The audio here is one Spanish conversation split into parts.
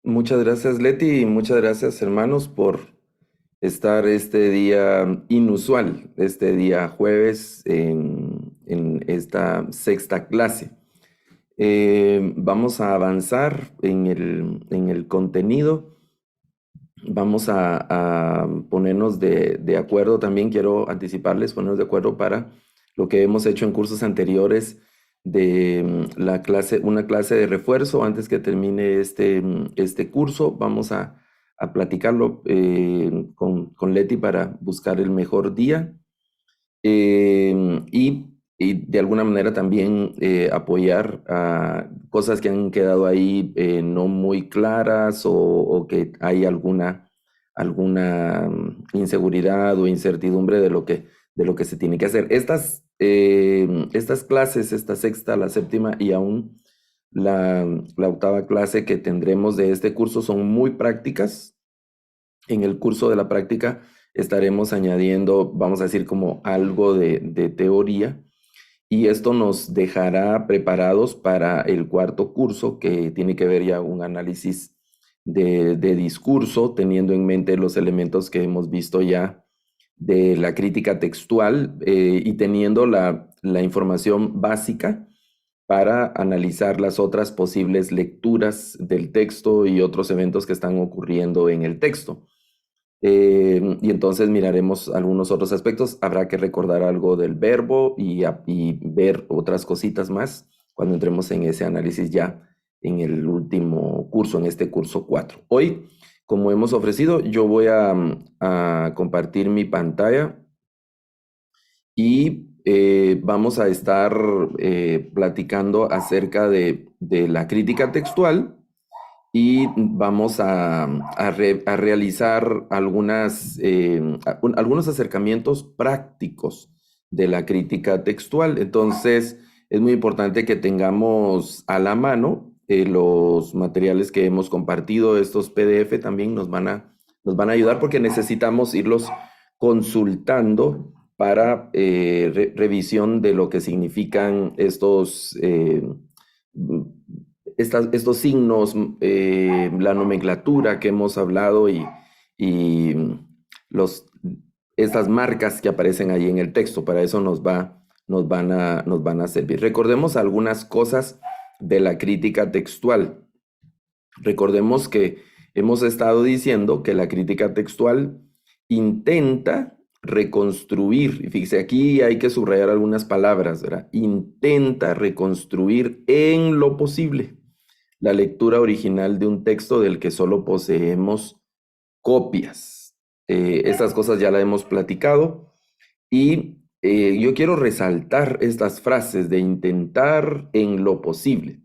Muchas gracias, Leti, y muchas gracias, hermanos, por estar este día inusual, este día jueves en esta sexta clase. Vamos a avanzar en el contenido. Vamos a ponernos de acuerdo. También quiero anticiparles, ponernos de acuerdo para lo que hemos hecho en cursos anteriores de la clase, una clase de refuerzo antes que termine este curso. Vamos a platicarlo con Leti para buscar el mejor día y de alguna manera también apoyar a cosas que han quedado ahí no muy claras o que hay alguna inseguridad o incertidumbre de lo que se tiene que hacer. Estas clases, esta sexta, la séptima y aún la octava clase que tendremos de este curso son muy prácticas. En el curso de la práctica estaremos añadiendo, vamos a decir, como algo de teoría, y esto nos dejará preparados para el cuarto curso, que tiene que ver ya un análisis de discurso, teniendo en mente los elementos que hemos visto ya de la crítica textual y teniendo la información básica para analizar las otras posibles lecturas del texto y otros eventos que están ocurriendo en el texto. Y entonces miraremos algunos otros aspectos. Habrá que recordar algo del verbo y ver otras cositas más cuando entremos en ese análisis ya en el último curso, en este curso 4. Hoy, como hemos ofrecido, yo voy a compartir mi pantalla y vamos a estar platicando acerca de la crítica textual y vamos a realizar algunos acercamientos prácticos de la crítica textual. Entonces, es muy importante que tengamos a la mano los materiales que hemos compartido. Estos PDF también nos van a ayudar porque necesitamos irlos consultando para revisión de lo que significan estos signos, la nomenclatura que hemos hablado y los, estas marcas que aparecen ahí en el texto. Para eso nos van a servir. Recordemos algunas cosas de la crítica textual. Recordemos que hemos estado diciendo que la crítica textual intenta reconstruir, y fíjese, aquí hay que subrayar algunas palabras, ¿verdad? Intenta reconstruir en lo posible la lectura original de un texto del que solo poseemos copias. Estas cosas ya las hemos platicado y yo quiero resaltar estas frases de intentar en lo posible.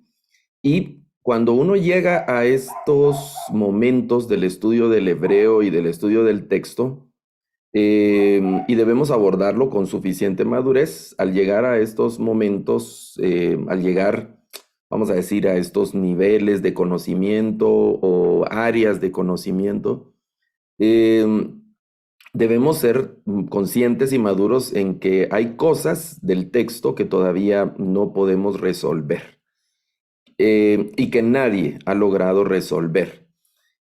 Y cuando uno llega a estos momentos del estudio del hebreo y del estudio del texto, y debemos abordarlo con suficiente madurez, al llegar a estos momentos, al llegar, vamos a decir, a estos niveles de conocimiento o áreas de conocimiento, eh, debemos ser conscientes y maduros en que hay cosas del texto que todavía no podemos resolver y que nadie ha logrado resolver.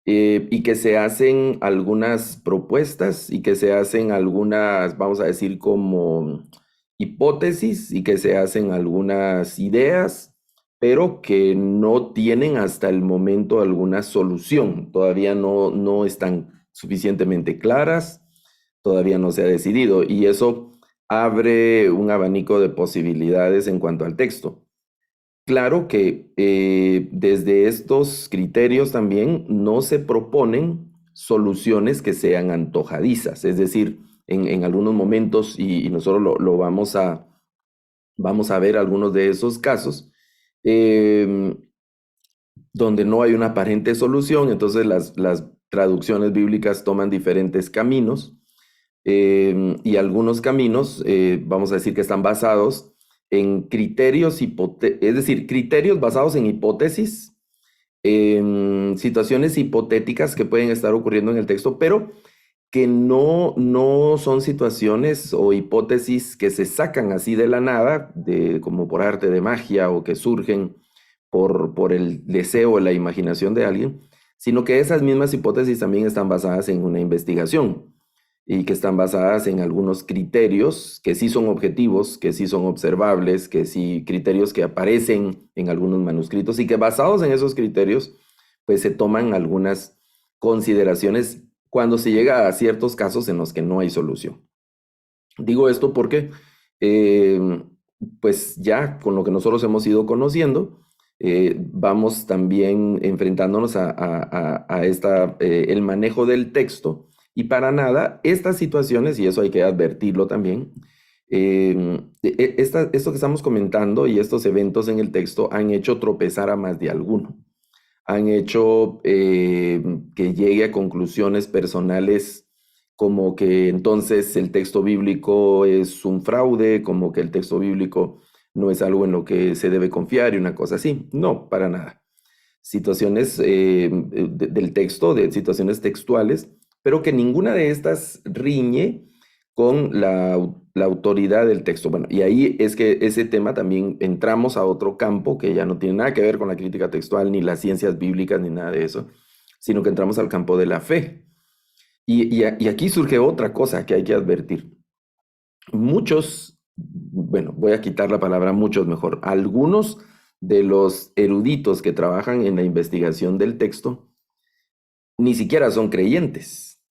Y que se hacen algunas propuestas y que se hacen algunas, vamos a decir, como hipótesis y que se hacen algunas ideas, pero que no tienen hasta el momento alguna solución. Todavía no están suficientemente claras, todavía no se ha decidido y eso abre un abanico de posibilidades en cuanto al texto. Claro que desde estos criterios también no se proponen soluciones que sean antojadizas, es decir, en algunos momentos, y nosotros lo vamos a ver algunos de esos casos, eh, donde no hay una aparente solución, entonces las traducciones bíblicas toman diferentes caminos y algunos caminos, vamos a decir que están basados en criterios, es decir, criterios basados en hipótesis, en situaciones hipotéticas que pueden estar ocurriendo en el texto, pero que no son situaciones o hipótesis que se sacan así de la nada, como por arte de magia o que surgen por el deseo o la imaginación de alguien, sino que esas mismas hipótesis también están basadas en una investigación y que están basadas en algunos criterios que sí son objetivos, que sí son observables, que sí criterios que aparecen en algunos manuscritos y que basados en esos criterios, pues se toman algunas consideraciones cuando se llega a ciertos casos en los que no hay solución. Digo esto porque, pues ya con lo que nosotros hemos ido conociendo, vamos también enfrentándonos a el manejo del texto. Y para nada, estas situaciones, y eso hay que advertirlo también, esto que estamos comentando y estos eventos en el texto han hecho tropezar a más de alguno. Han hecho que llegue a conclusiones personales como que entonces el texto bíblico es un fraude, como que el texto bíblico no es algo en lo que se debe confiar y una cosa así. No, para nada. Situaciones del texto, de situaciones textuales, pero que ninguna de estas riñe con la autoridad del texto. Bueno, y ahí es que ese tema también entramos a otro campo que ya no tiene nada que ver con la crítica textual, ni las ciencias bíblicas, ni nada de eso, sino que entramos al campo de la fe. Y aquí surge otra cosa que hay que advertir. Muchos, bueno, voy a quitar la palabra muchos mejor, algunos de los eruditos que trabajan en la investigación del texto ni siquiera son creyentes.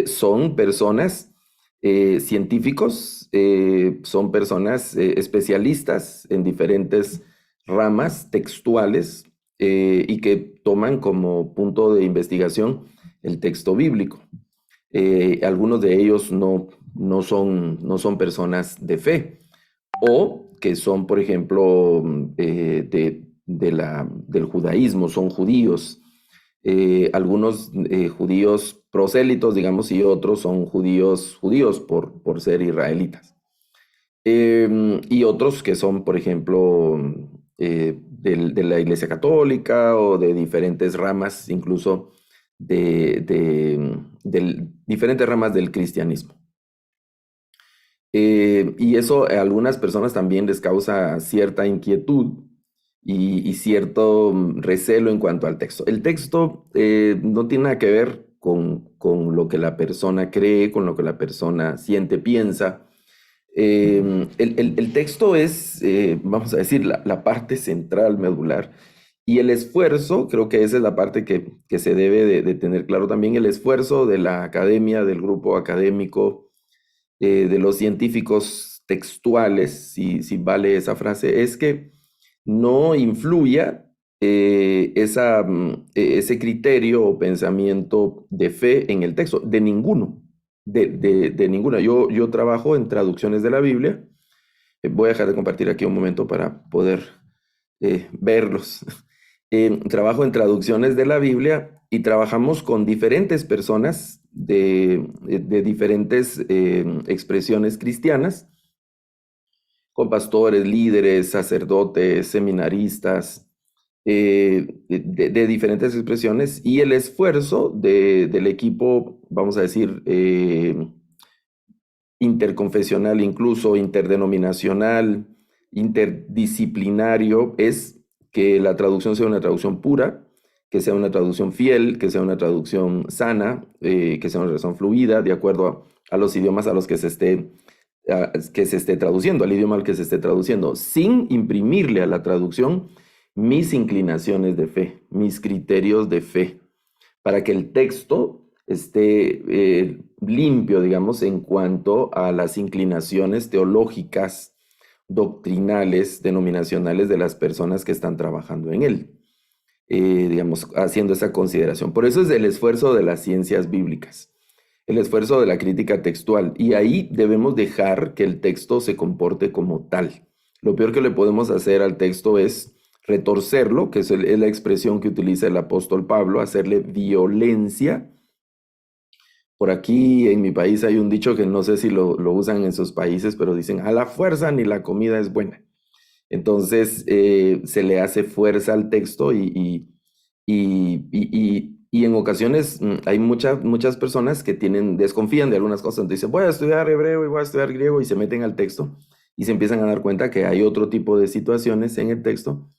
Son personas científicos, son personas especialistas en diferentes ramas textuales y que toman como punto de investigación el texto bíblico. Algunos de ellos no son personas de fe, o que son, por ejemplo, del judaísmo, son judíos. Algunos judíos prosélitos, digamos, y otros son judíos por ser israelitas. Y otros que son, por ejemplo, de la Iglesia Católica o de diferentes ramas, incluso de diferentes ramas del cristianismo. Y eso a algunas personas también les causa cierta inquietud y cierto recelo en cuanto al texto. El texto no tiene nada que ver con lo que la persona cree, con lo que la persona siente, piensa. El texto es, vamos a decir, la parte central, medular. Y el esfuerzo, creo que esa es la parte que se debe de tener claro también, el esfuerzo de la academia, del grupo académico, de los científicos textuales, si vale esa frase, es que no influya ese criterio o pensamiento de fe en el texto, de ninguno, de ninguna. Yo trabajo en traducciones de la Biblia. Voy a dejar de compartir aquí un momento para poder verlos. Trabajo en traducciones de la Biblia y trabajamos con diferentes personas de diferentes expresiones cristianas, con pastores, líderes, sacerdotes, seminaristas, de diferentes expresiones, y el esfuerzo del equipo, vamos a decir, interconfesional, incluso interdenominacional, interdisciplinario, es que la traducción sea una traducción pura, que sea una traducción fiel, que sea una traducción sana, que sea una traducción fluida, de acuerdo a los idiomas a los que se esté traduciendo, al idioma al que se esté traduciendo, sin imprimirle a la traducción mis inclinaciones de fe, mis criterios de fe, para que el texto esté limpio, digamos, en cuanto a las inclinaciones teológicas, doctrinales, denominacionales de las personas que están trabajando en él, digamos, haciendo esa consideración. Por eso es el esfuerzo de las ciencias bíblicas, el esfuerzo de la crítica textual, y ahí debemos dejar que el texto se comporte como tal. Lo peor que le podemos hacer al texto es retorcerlo, que es la expresión que utiliza el apóstol Pablo, hacerle violencia. Por aquí en mi país hay un dicho que no sé si lo usan en sus países, pero dicen, a la fuerza ni la comida es buena. Entonces se le hace fuerza al texto y en ocasiones hay muchas personas que desconfían de algunas cosas. Entonces dicen, voy a estudiar hebreo y voy a estudiar griego, y se meten al texto y se empiezan a dar cuenta que hay otro tipo de situaciones en el texto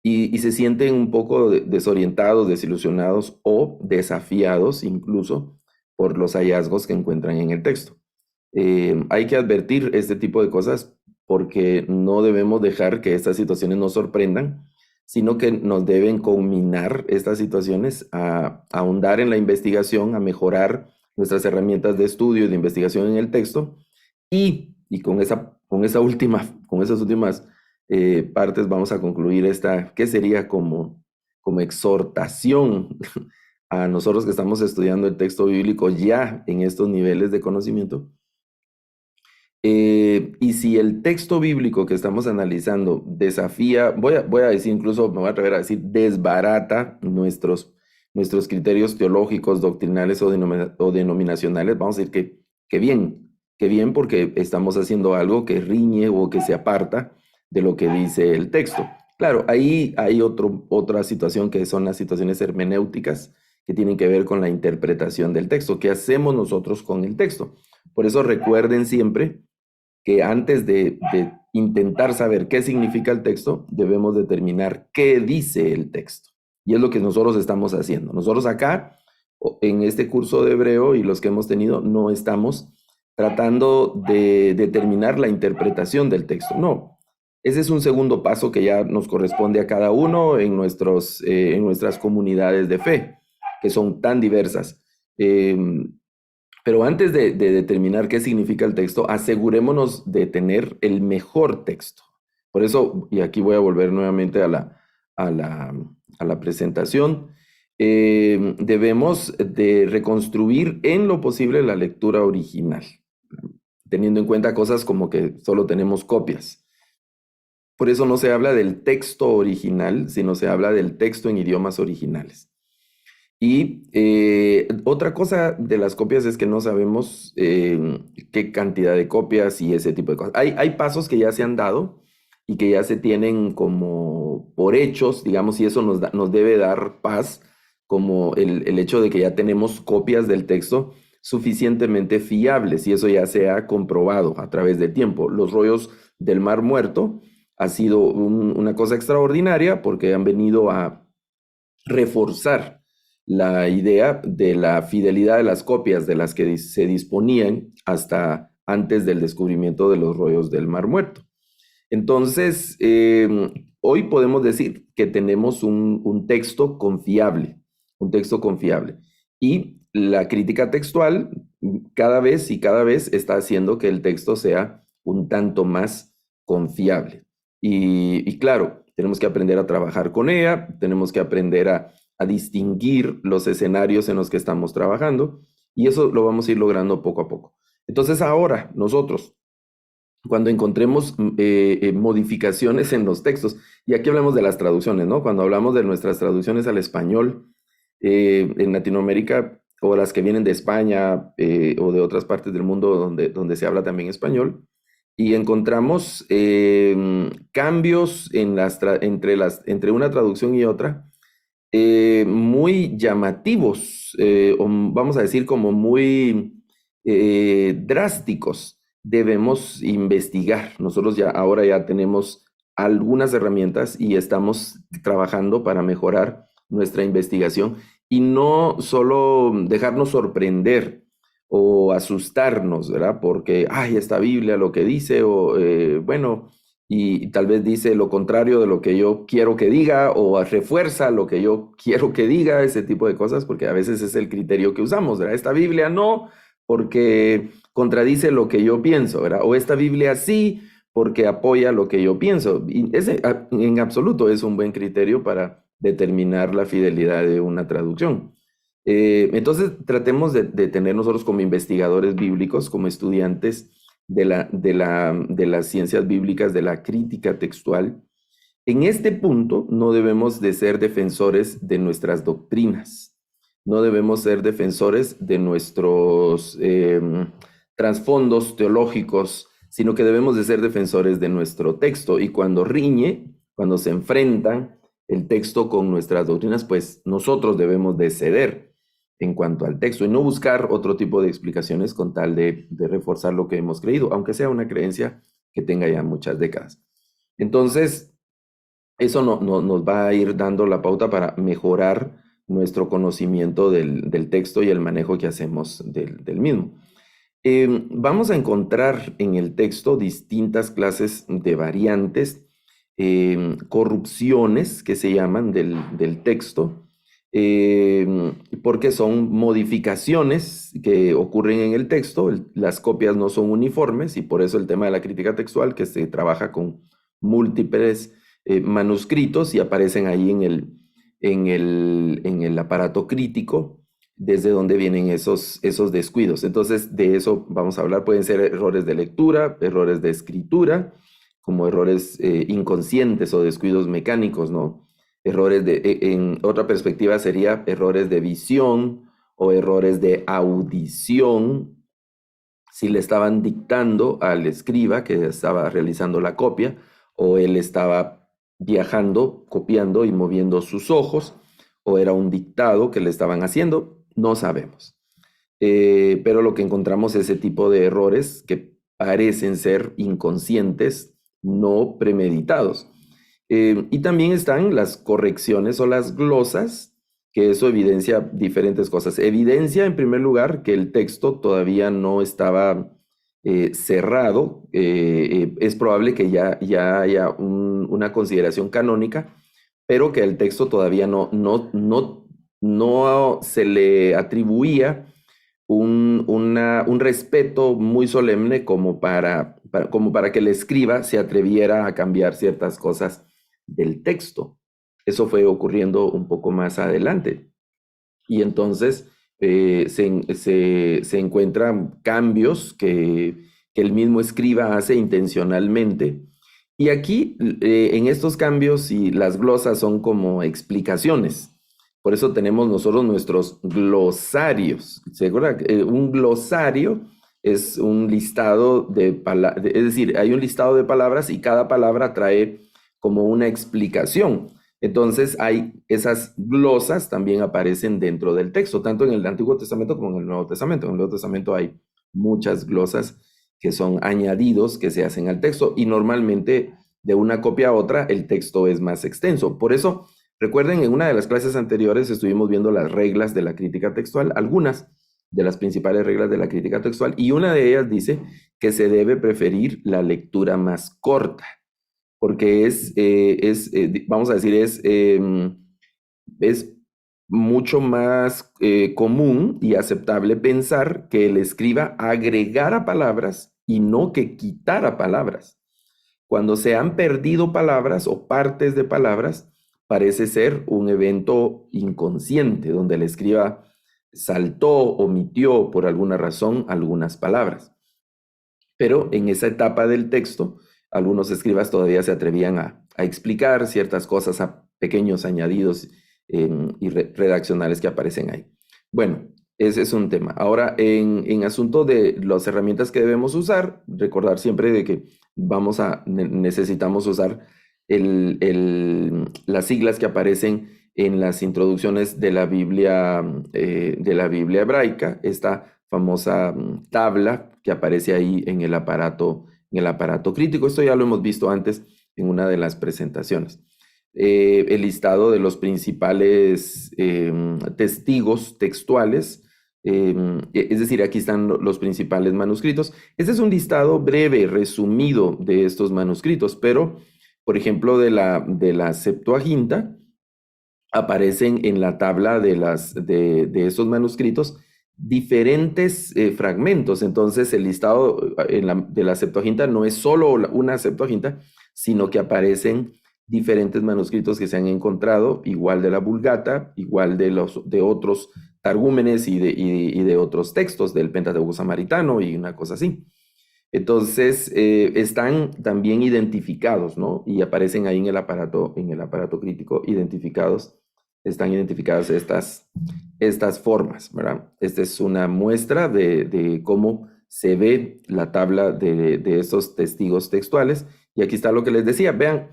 y se sienten un poco desorientados, desilusionados o desafiados incluso por los hallazgos que encuentran en el texto. Hay que advertir este tipo de cosas porque no debemos dejar que estas situaciones nos sorprendan, sino que nos deben culminar estas situaciones a ahondar en la investigación, a mejorar nuestras herramientas de estudio y de investigación en el texto y con esas últimas partes vamos a concluir esta, que sería como exhortación a nosotros que estamos estudiando el texto bíblico ya en estos niveles de conocimiento. Y si el texto bíblico que estamos analizando desafía, voy a decir incluso, me voy a atrever a decir, desbarata nuestros criterios teológicos, doctrinales o denominacionales, vamos a decir que bien porque estamos haciendo algo que riñe o que se aparta de lo que dice el texto. Claro, ahí hay otra situación que son las situaciones hermenéuticas que tienen que ver con la interpretación del texto. ¿Qué hacemos nosotros con el texto? Por eso recuerden siempre que antes de intentar saber qué significa el texto, debemos determinar qué dice el texto. Y es lo que nosotros estamos haciendo. Nosotros acá, en este curso de hebreo y los que hemos tenido, no estamos tratando de determinar la interpretación del texto. No, ese es un segundo paso que ya nos corresponde a cada uno en nuestras comunidades de fe, que son tan diversas. Pero antes de determinar qué significa el texto, asegurémonos de tener el mejor texto. Por eso, y aquí voy a volver nuevamente a la presentación, debemos de reconstruir en lo posible la lectura original, teniendo en cuenta cosas como que solo tenemos copias. Por eso no se habla del texto original, sino se habla del texto en idiomas originales. Y otra cosa de las copias es que no sabemos qué cantidad de copias y ese tipo de cosas. Hay pasos que ya se han dado y que ya se tienen como por hechos, digamos, y eso nos debe dar paz, como el hecho de que ya tenemos copias del texto suficientemente fiables y eso ya se ha comprobado a través del tiempo. Los rollos del Mar Muerto ha sido una cosa extraordinaria porque han venido a reforzar la idea de la fidelidad de las copias de las que se disponían hasta antes del descubrimiento de los rollos del Mar Muerto. Entonces, hoy podemos decir que tenemos un texto confiable, Y la crítica textual cada vez está haciendo que el texto sea un tanto más confiable. Y claro, tenemos que aprender a trabajar con ella, tenemos que aprender a distinguir los escenarios en los que estamos trabajando y eso lo vamos a ir logrando poco a poco. Entonces ahora nosotros, cuando encontremos modificaciones en los textos, y aquí hablamos de las traducciones, ¿no? Cuando hablamos de nuestras traducciones al español en Latinoamérica o las que vienen de España o de otras partes del mundo donde se habla también español, y encontramos cambios entre una traducción y otra, muy llamativos, o vamos a decir como muy drásticos, debemos investigar. Nosotros ahora ya tenemos algunas herramientas y estamos trabajando para mejorar nuestra investigación y no solo dejarnos sorprender o asustarnos, ¿verdad? Porque, ay, esta Biblia lo que dice, o bueno, y tal vez dice lo contrario de lo que yo quiero que diga o refuerza lo que yo quiero que diga, ese tipo de cosas, porque a veces es el criterio que usamos, ¿verdad? Esta Biblia no, porque contradice lo que yo pienso, ¿verdad? O esta Biblia sí, porque apoya lo que yo pienso. Y ese en absoluto es un buen criterio para determinar la fidelidad de una traducción. Entonces tratemos de tener nosotros como investigadores bíblicos, como estudiantes de las ciencias bíblicas, de la crítica textual. En este punto no debemos de ser defensores de nuestras doctrinas, no debemos ser defensores de nuestros trasfondos teológicos, sino que debemos de ser defensores de nuestro texto. Y cuando riñe, cuando se enfrentan el texto con nuestras doctrinas, pues nosotros debemos de ceder en cuanto al texto y no buscar otro tipo de explicaciones con tal de reforzar lo que hemos creído, aunque sea una creencia que tenga ya muchas décadas. Entonces, Eso nos va a ir dando la pauta para mejorar nuestro conocimiento del texto y el manejo que hacemos del mismo. Vamos a encontrar en el texto distintas clases de variantes, corrupciones que se llaman del texto, porque son modificaciones que ocurren en el texto. Las copias no son uniformes y por eso el tema de la crítica textual, que se trabaja con múltiples manuscritos y aparecen ahí en el aparato crítico, desde donde vienen esos descuidos. Entonces, de eso vamos a hablar. Pueden ser errores de lectura, errores de escritura, como errores inconscientes o descuidos mecánicos, ¿no? Errores en otra perspectiva sería errores de visión o errores de audición, si le estaban dictando al escriba que estaba realizando la copia, o él estaba viajando, copiando y moviendo sus ojos, o era un dictado que le estaban haciendo, no sabemos. Pero lo que encontramos es ese tipo de errores que parecen ser inconscientes, no premeditados. Y también están las correcciones o las glosas, que eso evidencia diferentes cosas. Evidencia, en primer lugar, que el texto todavía no estaba cerrado. Es probable que ya haya una consideración canónica, pero que el texto todavía no se le atribuía un respeto muy solemne como para que el escriba se atreviera a cambiar ciertas cosas del texto. Eso fue ocurriendo un poco más adelante. Y entonces se encuentran cambios que el mismo escriba hace intencionalmente. Y aquí, en estos cambios, y las glosas son como explicaciones. Por eso tenemos nosotros nuestros glosarios. ¿Se acuerdan? Un glosario es un listado de palabras, es decir, hay un listado de palabras y cada palabra trae como una explicación. Entonces, esas glosas también aparecen dentro del texto, tanto en el Antiguo Testamento como en el Nuevo Testamento. En el Nuevo Testamento hay muchas glosas que son añadidos que se hacen al texto y normalmente de una copia a otra el texto es más extenso. Por eso, recuerden, en una de las clases anteriores estuvimos viendo las reglas de la crítica textual, algunas de las principales reglas de la crítica textual, y una de ellas dice que se debe preferir la lectura más corta, porque vamos a decir, es mucho más común y aceptable pensar que el escriba agregara palabras y no que quitara palabras. Cuando se han perdido palabras o partes de palabras, parece ser un evento inconsciente, donde el escriba saltó, omitió por alguna razón algunas palabras. Pero en esa etapa del texto, algunos escribas todavía se atrevían a explicar ciertas cosas, a pequeños añadidos y redaccionales que aparecen ahí. Bueno, ese es un tema. Ahora, en asunto de las herramientas que debemos usar, recordar siempre de que necesitamos usar las siglas que aparecen en las introducciones de la Biblia hebraica, esta famosa tabla que aparece ahí en el aparato crítico. Esto ya lo hemos visto antes en una de las presentaciones. El listado de los principales testigos textuales, es decir, aquí están los principales manuscritos. Este es un listado breve, resumido de estos manuscritos, pero, por ejemplo, de la Septuaginta, aparecen en la tabla de estos manuscritos diferentes fragmentos. Entonces, el listado de la Septuaginta no es solo una Septuaginta, sino que aparecen diferentes manuscritos que se han encontrado, igual de la Vulgata, igual de otros targúmenes y de otros textos del Pentateuco samaritano y una cosa así. Entonces, están también identificados, ¿no? Y aparecen ahí en el aparato crítico están identificadas estas formas, ¿verdad? Esta es una muestra de cómo se ve la tabla de estos testigos textuales. Y aquí está lo que les decía. Vean,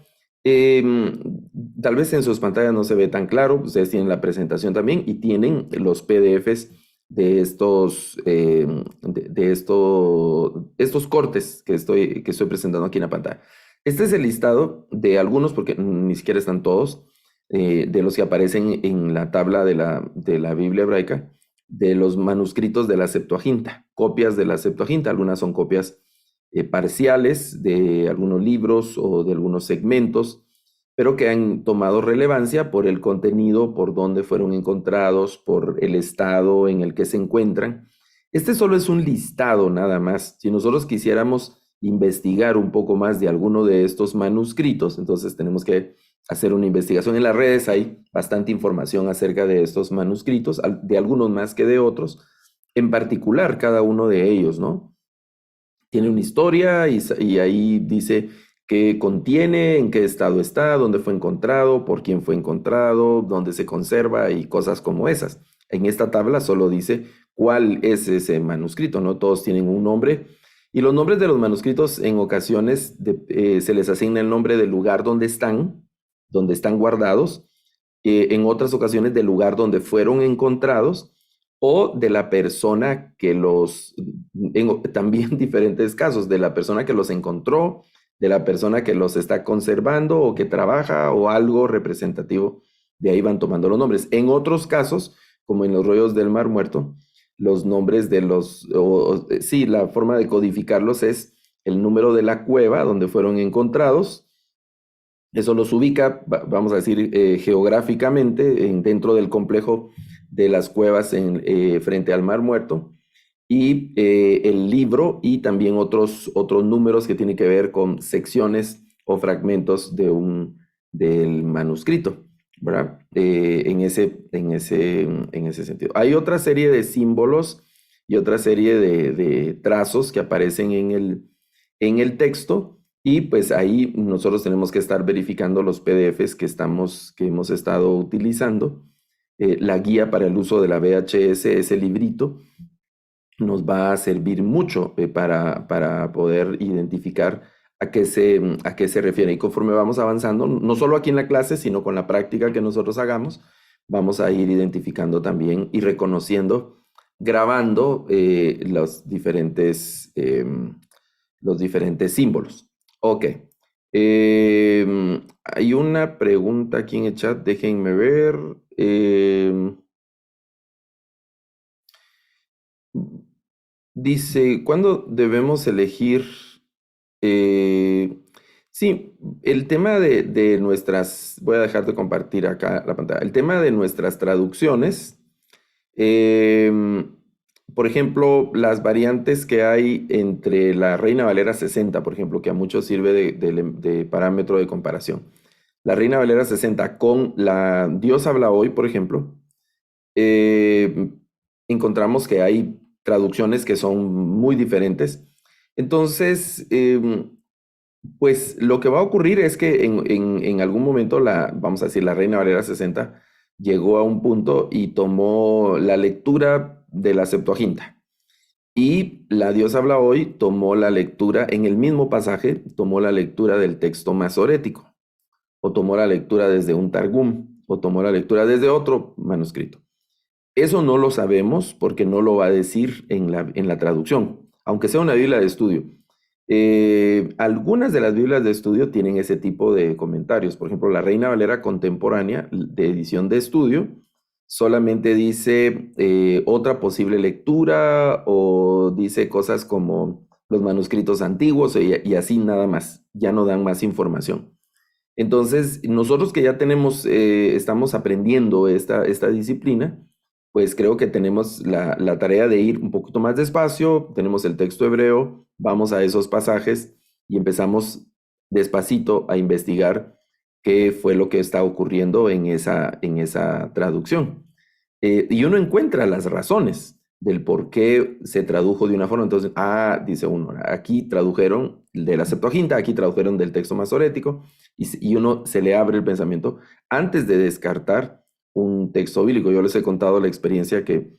tal vez en sus pantallas no se ve tan claro, ustedes tienen la presentación también y tienen los PDFs de estos cortes que estoy presentando aquí en la pantalla. Este es el listado de algunos, porque ni siquiera están todos, de los que aparecen en la tabla de la Biblia hebraica, de los manuscritos de la Septuaginta, copias de la Septuaginta. Algunas son copias parciales de algunos libros o de algunos segmentos, pero que han tomado relevancia por el contenido, por dónde fueron encontrados, por el estado en el que se encuentran. Este solo es un listado nada más. Si nosotros quisiéramos investigar un poco más de alguno de estos manuscritos, entonces tenemos que hacer una investigación. En las redes hay bastante información acerca de estos manuscritos, de algunos más que de otros, en particular cada uno de ellos, ¿no? Tiene una historia y ahí dice qué contiene, en qué estado está, dónde fue encontrado, por quién fue encontrado, dónde se conserva y cosas como esas. En esta tabla solo dice cuál es ese manuscrito, ¿no? Todos tienen un nombre y los nombres de los manuscritos en ocasiones se les asigna el nombre del lugar donde están guardados, en otras ocasiones del lugar donde fueron encontrados o de la persona que también diferentes casos, de la persona que los encontró, de la persona que los está conservando o que trabaja o algo representativo, de ahí van tomando los nombres. En otros casos, como en los rollos del Mar Muerto, los nombres de sí, la forma de codificarlos es el número de la cueva donde fueron encontrados. Eso los ubica, vamos a decir, geográficamente dentro del complejo de las cuevas frente al Mar Muerto, y el libro y también otros números que tienen que ver con secciones o fragmentos del manuscrito, ¿verdad? En ese sentido. Hay otra serie de símbolos y otra serie de trazos que aparecen en el texto. Y pues ahí nosotros tenemos que estar verificando los PDFs que hemos estado utilizando. La guía para el uso de la VHS, ese librito, nos va a servir mucho para poder identificar a qué se refiere. Y conforme vamos avanzando, no solo aquí en la clase, sino con la práctica que nosotros hagamos, vamos a ir identificando también y reconociendo, grabando los diferentes símbolos. Ok. Hay una pregunta aquí en el chat, déjenme ver. Dice, ¿cuándo debemos elegir? Sí, el tema de nuestras, voy a dejar de compartir acá la pantalla, el tema de nuestras traducciones, por ejemplo, las variantes que hay entre la Reina Valera 60, por ejemplo, que a muchos sirve de parámetro de comparación. La Reina Valera 60 con la Dios habla hoy, por ejemplo, encontramos que hay traducciones que son muy diferentes. Entonces, pues lo que va a ocurrir es que en algún momento vamos a decir, la Reina Valera 60 llegó a un punto y tomó la lectura de la Septuaginta. Y la Dios habla hoy tomó la lectura, en el mismo pasaje, tomó la lectura del texto masorético, o tomó la lectura desde un Targum, o tomó la lectura desde otro manuscrito. Eso no lo sabemos porque no lo va a decir en la traducción, aunque sea una Biblia de estudio. Algunas de las Biblias de estudio tienen ese tipo de comentarios. Por ejemplo, la Reina Valera contemporánea de edición de estudio solamente dice otra posible lectura o dice cosas como los manuscritos antiguos y así nada más. Ya no dan más información. Entonces, nosotros que ya estamos aprendiendo esta disciplina, pues creo que tenemos la tarea de ir un poquito más despacio, tenemos el texto hebreo, vamos a esos pasajes y empezamos despacito a investigar qué fue lo que está ocurriendo en esa traducción. Y uno encuentra las razones del por qué se tradujo de una forma. Entonces, dice uno, aquí tradujeron de la Septuaginta, aquí tradujeron del texto masorético, y uno se le abre el pensamiento antes de descartar un texto bíblico. Yo les he contado la experiencia que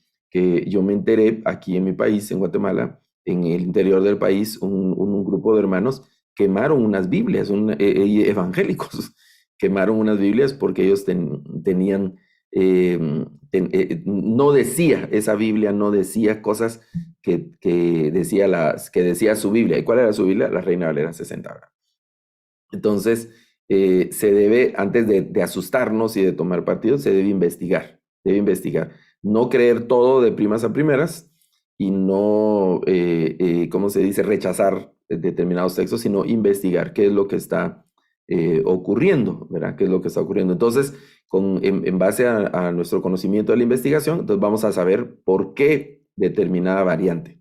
yo me enteré aquí en mi país, en Guatemala, en el interior del país, un grupo de hermanos quemaron unas Biblias, evangélicos, quemaron unas Biblias porque ellos tenían, no decía, esa Biblia no decía cosas que decía su Biblia. ¿Y cuál era su Biblia? La Reina Valera 60. Entonces, se debe, antes de asustarnos y de tomar partido, se debe investigar. Debe investigar. No creer todo de primas a primeras y no, ¿cómo se dice?, rechazar determinados textos, sino investigar qué es lo que está ocurriendo, ¿verdad? ¿Qué es lo que está ocurriendo? Entonces, en base a nuestro conocimiento de la investigación, entonces vamos a saber por qué determinada variante.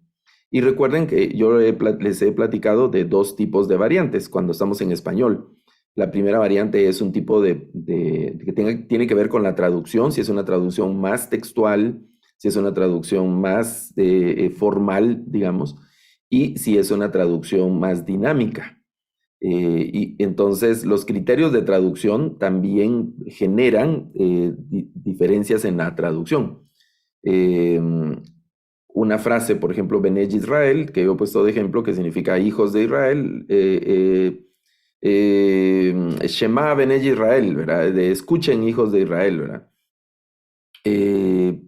Y recuerden que yo les he platicado de dos tipos de variantes cuando estamos en español. La primera variante es un tipo que tiene que ver con la traducción, si es una traducción más textual, si es una traducción más formal, digamos, y si es una traducción más dinámica. Y entonces los criterios de traducción también generan diferencias en la traducción. Eh, una frase, por ejemplo, Bene Israel, que yo he puesto de ejemplo, que significa hijos de Israel, Shema Bene Israel, ¿verdad? De escuchen hijos de Israel, ¿verdad? Eh,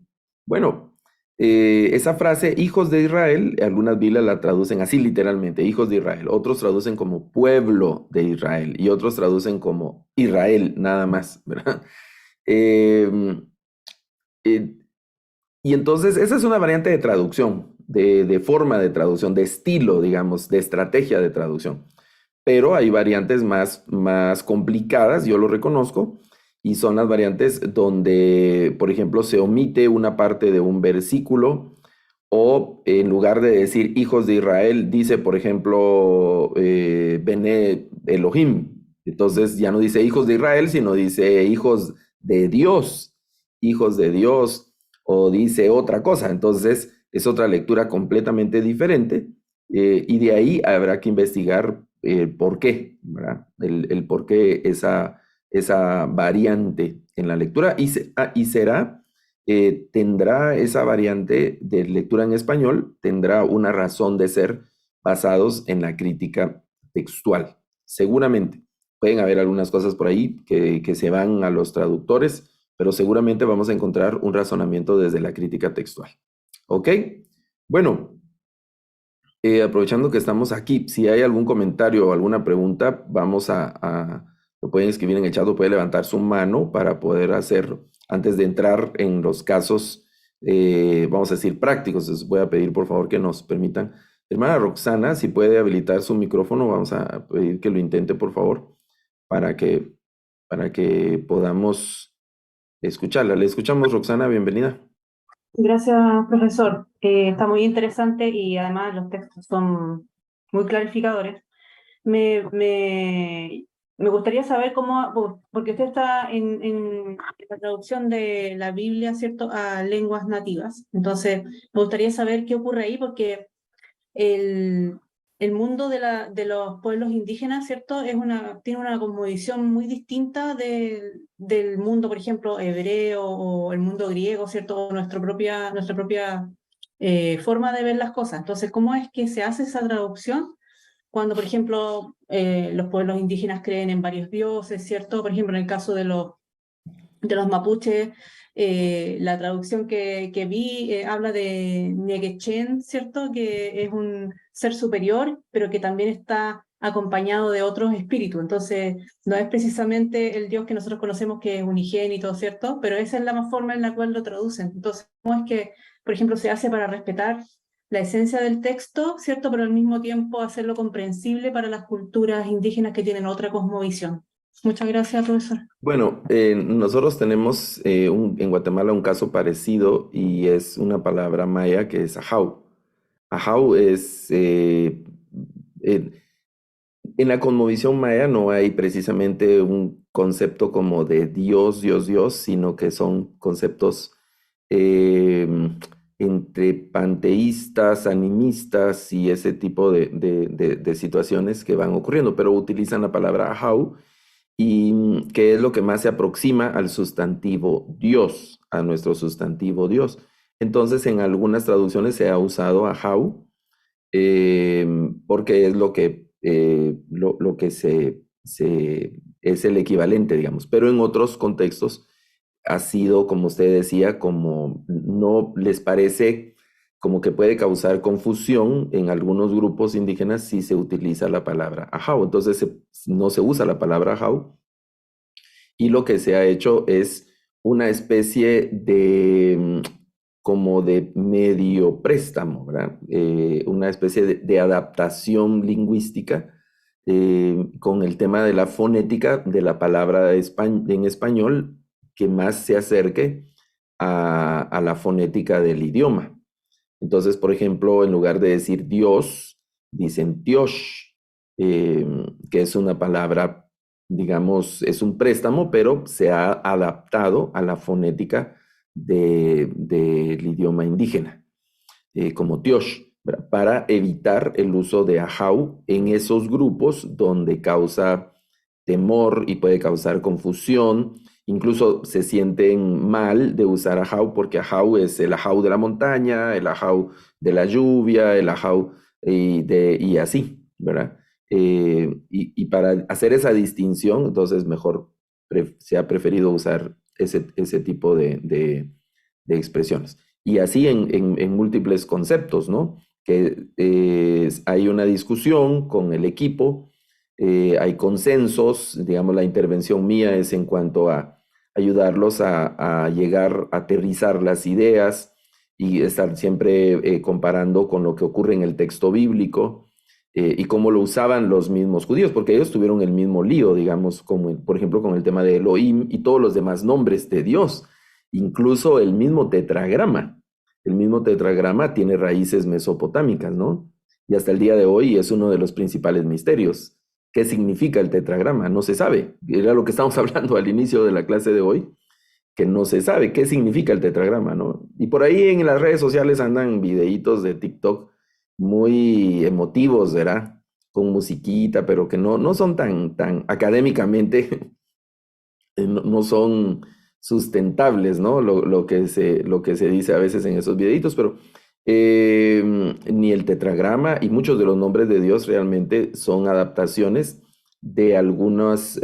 bueno, esa frase, hijos de Israel, algunas Biblias la traducen así literalmente, hijos de Israel, otros traducen como pueblo de Israel y otros traducen como Israel, nada más, ¿verdad? Eh, eh, y entonces esa es una variante de traducción, de forma de traducción, de estilo, digamos, de estrategia de traducción. Pero hay variantes más complicadas, yo lo reconozco, y son las variantes donde, por ejemplo, se omite una parte de un versículo o en lugar de decir hijos de Israel, dice, por ejemplo, Bene Elohim. Entonces ya no dice hijos de Israel, sino dice hijos de Dios, o dice otra cosa. Entonces es otra lectura completamente diferente y de ahí habrá que investigar por qué, ¿verdad? El por qué esa variante en la lectura y será tendrá esa variante de lectura en español, tendrá una razón de ser basados en la crítica textual. Seguramente pueden haber algunas cosas por ahí que se van a los traductores, pero seguramente vamos a encontrar un razonamiento desde la crítica textual. ¿Ok? Bueno, aprovechando que estamos aquí, si hay algún comentario o alguna pregunta, lo pueden escribir en el chat o puede levantar su mano para poder hacerlo. Antes de entrar en los casos, vamos a decir, prácticos, les voy a pedir por favor que nos permitan. Hermana Roxana, si puede habilitar su micrófono, vamos a pedir que lo intente, por favor, para que podamos escucharla. Le escuchamos, Roxana, bienvenida. Gracias, profesor. Está muy interesante y además los textos son muy clarificadores. Me, me, me gustaría saber porque usted está en la traducción de la Biblia, ¿cierto?, a lenguas nativas. Entonces, me gustaría saber qué ocurre ahí, porque el, el mundo de los pueblos indígenas, ¿cierto? Tiene una cosmovisión muy distinta del mundo, por ejemplo, hebreo o el mundo griego, ¿cierto? O nuestra propia forma de ver las cosas. Entonces, ¿cómo es que se hace esa traducción cuando, por ejemplo, los pueblos indígenas creen en varios dioses, ¿cierto? Por ejemplo, en el caso de los mapuches, la traducción que vi habla de Negechen, ¿cierto? Que es un ser superior, pero que también está acompañado de otros espíritus. Entonces, no es precisamente el Dios que nosotros conocemos que es unigénito, ¿cierto? Pero esa es la forma en la cual lo traducen. Entonces, ¿cómo es que, por ejemplo, se hace para respetar la esencia del texto, ¿cierto? Pero al mismo tiempo hacerlo comprensible para las culturas indígenas que tienen otra cosmovisión? Muchas gracias, profesor. Bueno, nosotros tenemos en Guatemala un caso parecido y es una palabra maya que es ajau. Ajau es, en en la cosmovisión maya no hay precisamente un concepto como de Dios, Dios, Dios, sino que son conceptos eh, entre panteístas, animistas y ese tipo de situaciones que van ocurriendo, pero utilizan la palabra ajau y que es lo que más se aproxima al sustantivo Dios, a nuestro sustantivo Dios. Entonces, en algunas traducciones se ha usado ajau, porque es lo que es el equivalente, digamos, pero en otros contextos ha sido, como usted decía, como no les parece como que puede causar confusión en algunos grupos indígenas si se utiliza la palabra ajau. Entonces no se usa la palabra ajau, y lo que se ha hecho es una especie de como de medio préstamo, ¿verdad? Una especie de adaptación lingüística con el tema de la fonética de la palabra en español que más se acerque a la fonética del idioma. Entonces, por ejemplo, en lugar de decir Dios, dicen Dios, que es una palabra, digamos, es un préstamo, pero se ha adaptado a la fonética del idioma indígena, como Dios, ¿verdad? Para evitar el uso de ajau en esos grupos donde causa temor y puede causar confusión. Incluso se sienten mal de usar ajau porque ajau es el ajau de la montaña, el ajau de la lluvia, el ajau y así, ¿verdad? Y para hacer esa distinción, entonces mejor se ha preferido usar ese tipo de expresiones. Y así en múltiples conceptos, ¿no? Que hay una discusión con el equipo, hay consensos, digamos, la intervención mía es en cuanto a ayudarlos a llegar a aterrizar las ideas y estar siempre comparando con lo que ocurre en el texto bíblico y cómo lo usaban los mismos judíos, porque ellos tuvieron el mismo lío, digamos, como por ejemplo con el tema de Elohim y todos los demás nombres de Dios, incluso el mismo tetragrama. El mismo tetragrama tiene raíces mesopotámicas, ¿no? Y hasta el día de hoy es uno de los principales misterios. ¿Qué significa el tetragrama? No se sabe. Era lo que estamos hablando al inicio de la clase de hoy, que no se sabe qué significa el tetragrama, ¿no? Y por ahí en las redes sociales andan videitos de TikTok muy emotivos, ¿verdad? Con musiquita, pero que no son tan académicamente, no son sustentables, ¿no? Lo que se dice a veces en esos videitos, pero ni el tetragrama y muchos de los nombres de Dios realmente son adaptaciones de algunos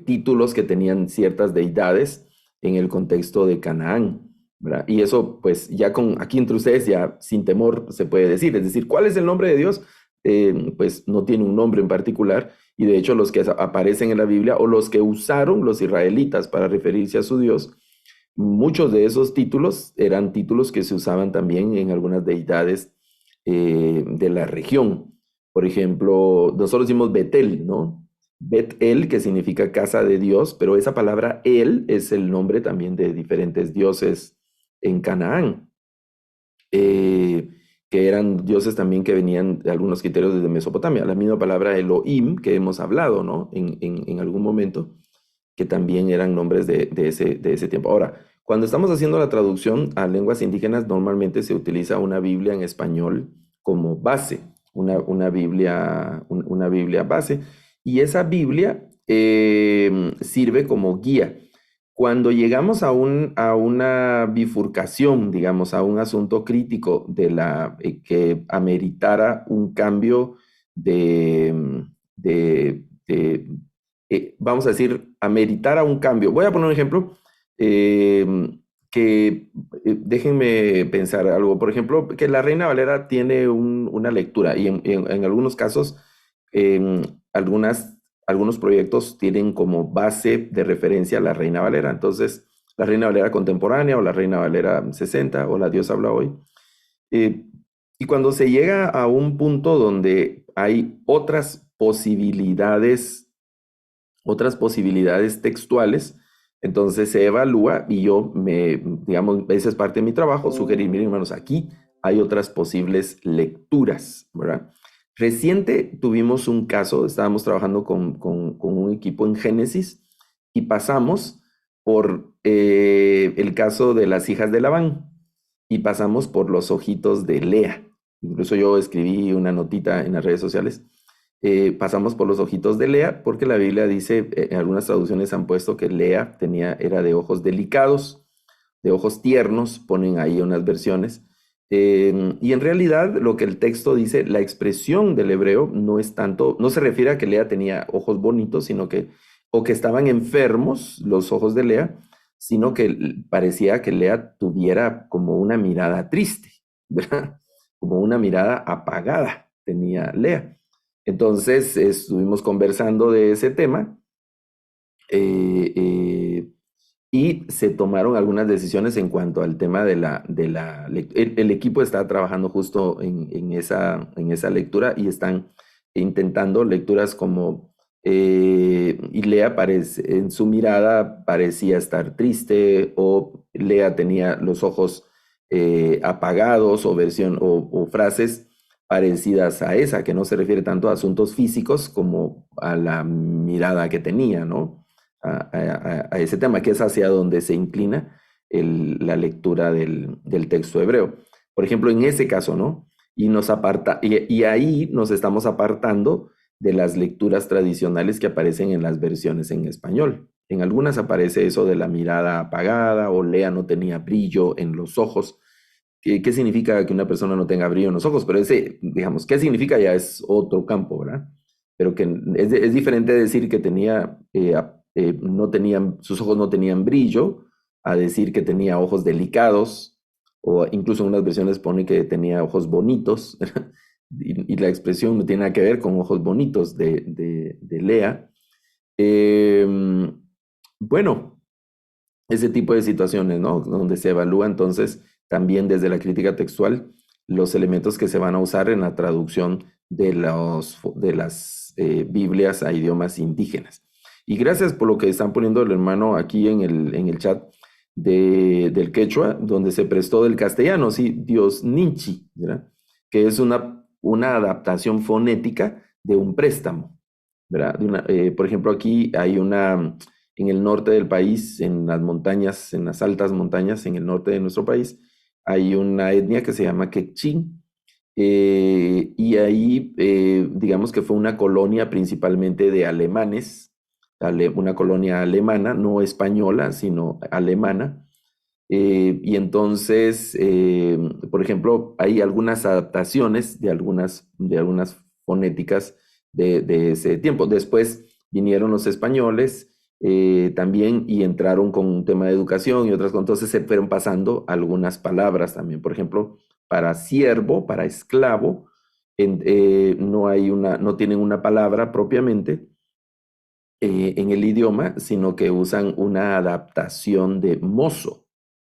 títulos que tenían ciertas deidades en el contexto de Canaán, ¿verdad? Y eso, pues, ya aquí entre ustedes, ya sin temor se puede decir. Es decir, ¿cuál es el nombre de Dios? Pues no tiene un nombre en particular, y de hecho los que aparecen en la Biblia o los que usaron los israelitas para referirse a su Dios, muchos de esos títulos eran títulos que se usaban también en algunas deidades de la región. Por ejemplo, nosotros decimos Betel, ¿no? Bet-El, que significa casa de Dios, pero esa palabra El es el nombre también de diferentes dioses en Canaán, eh, que eran dioses también que venían de algunos criterios desde Mesopotamia. La misma palabra Elohim que hemos hablado, ¿no? En algún momento, que también eran nombres de ese tiempo. Ahora, cuando estamos haciendo la traducción a lenguas indígenas, normalmente se utiliza una Biblia en español como base, una Biblia base, y esa Biblia sirve como guía. Cuando llegamos a una bifurcación, digamos, a un asunto crítico que ameritara un cambio vamos a decir, ameritara un cambio. Voy a poner un ejemplo que déjenme pensar algo. Por ejemplo, que la Reina Valera tiene una lectura y en algunos casos, em, algunos proyectos tienen como base de referencia a la Reina Valera. Entonces, la Reina Valera contemporánea o la Reina Valera 60 o la Dios habla hoy. Eh, y cuando se llega a un punto donde hay otras posibilidades textuales, entonces se evalúa y digamos, esa es parte de mi trabajo, sugerir, miren hermanos, aquí hay otras posibles lecturas, ¿verdad? Reciente tuvimos un caso, estábamos trabajando con un equipo en Génesis y pasamos por el caso de las hijas de Labán y pasamos por los ojitos de Lea. Incluso yo escribí una notita en las redes sociales. Pasamos por los ojitos de Lea porque la Biblia dice, en algunas traducciones han puesto que Lea era de ojos delicados, de ojos tiernos, ponen ahí unas versiones. Y en realidad lo que el texto dice, la expresión del hebreo no es tanto, no se refiere a que Lea tenía ojos bonitos, o que estaban enfermos los ojos de Lea, sino que parecía que Lea tuviera como una mirada triste, ¿verdad? Como una mirada apagada tenía Lea. Entonces estuvimos conversando de ese tema eh, eh, y se tomaron algunas decisiones en cuanto al tema el equipo está trabajando justo en esa lectura y están intentando lecturas como, y Lea en su mirada parecía estar triste o Lea tenía los ojos apagados o frases parecidas a esa, que no se refiere tanto a asuntos físicos como a la mirada que tenía, ¿no? A ese tema, que es hacia donde se inclina la lectura del texto hebreo. Por ejemplo, en ese caso, ¿no? Y ahí nos estamos apartando de las lecturas tradicionales que aparecen en las versiones en español. En algunas aparece eso de la mirada apagada o Lea no tenía brillo en los ojos. ¿Qué significa que una persona no tenga brillo en los ojos? Pero ese, digamos, ¿qué significa? Ya es otro campo, ¿verdad? Pero que es diferente decir que tenía, no tenían, sus ojos no tenían brillo, a decir que tenía ojos delicados, o incluso en unas versiones pone que tenía ojos bonitos, y la expresión no tiene nada que ver con ojos bonitos de Lea. Eh, bueno, ese tipo de situaciones, ¿no? Donde se evalúa entonces también desde la crítica textual los elementos que se van a usar en la traducción de las Biblias a idiomas indígenas. Y gracias por lo que están poniendo el hermano aquí en el chat del quechua, donde se prestó del castellano, sí, Dios Ninchi, ¿verdad? Que es una adaptación fonética de un préstamo, ¿verdad? Por ejemplo, aquí hay en el norte del país, en las montañas, en las altas montañas, en el norte de nuestro país, hay una etnia que se llama Quechín, y ahí, digamos que fue una colonia principalmente de alemanes, una colonia alemana, no española, sino alemana. Y entonces, por ejemplo, hay algunas adaptaciones de algunas fonéticas de ese tiempo. Después vinieron los españoles también y entraron con un tema de educación y otras cosas. Entonces se fueron pasando algunas palabras también. Por ejemplo, para siervo, para esclavo, no tienen una palabra propiamente en el idioma, sino que usan una adaptación de mozo.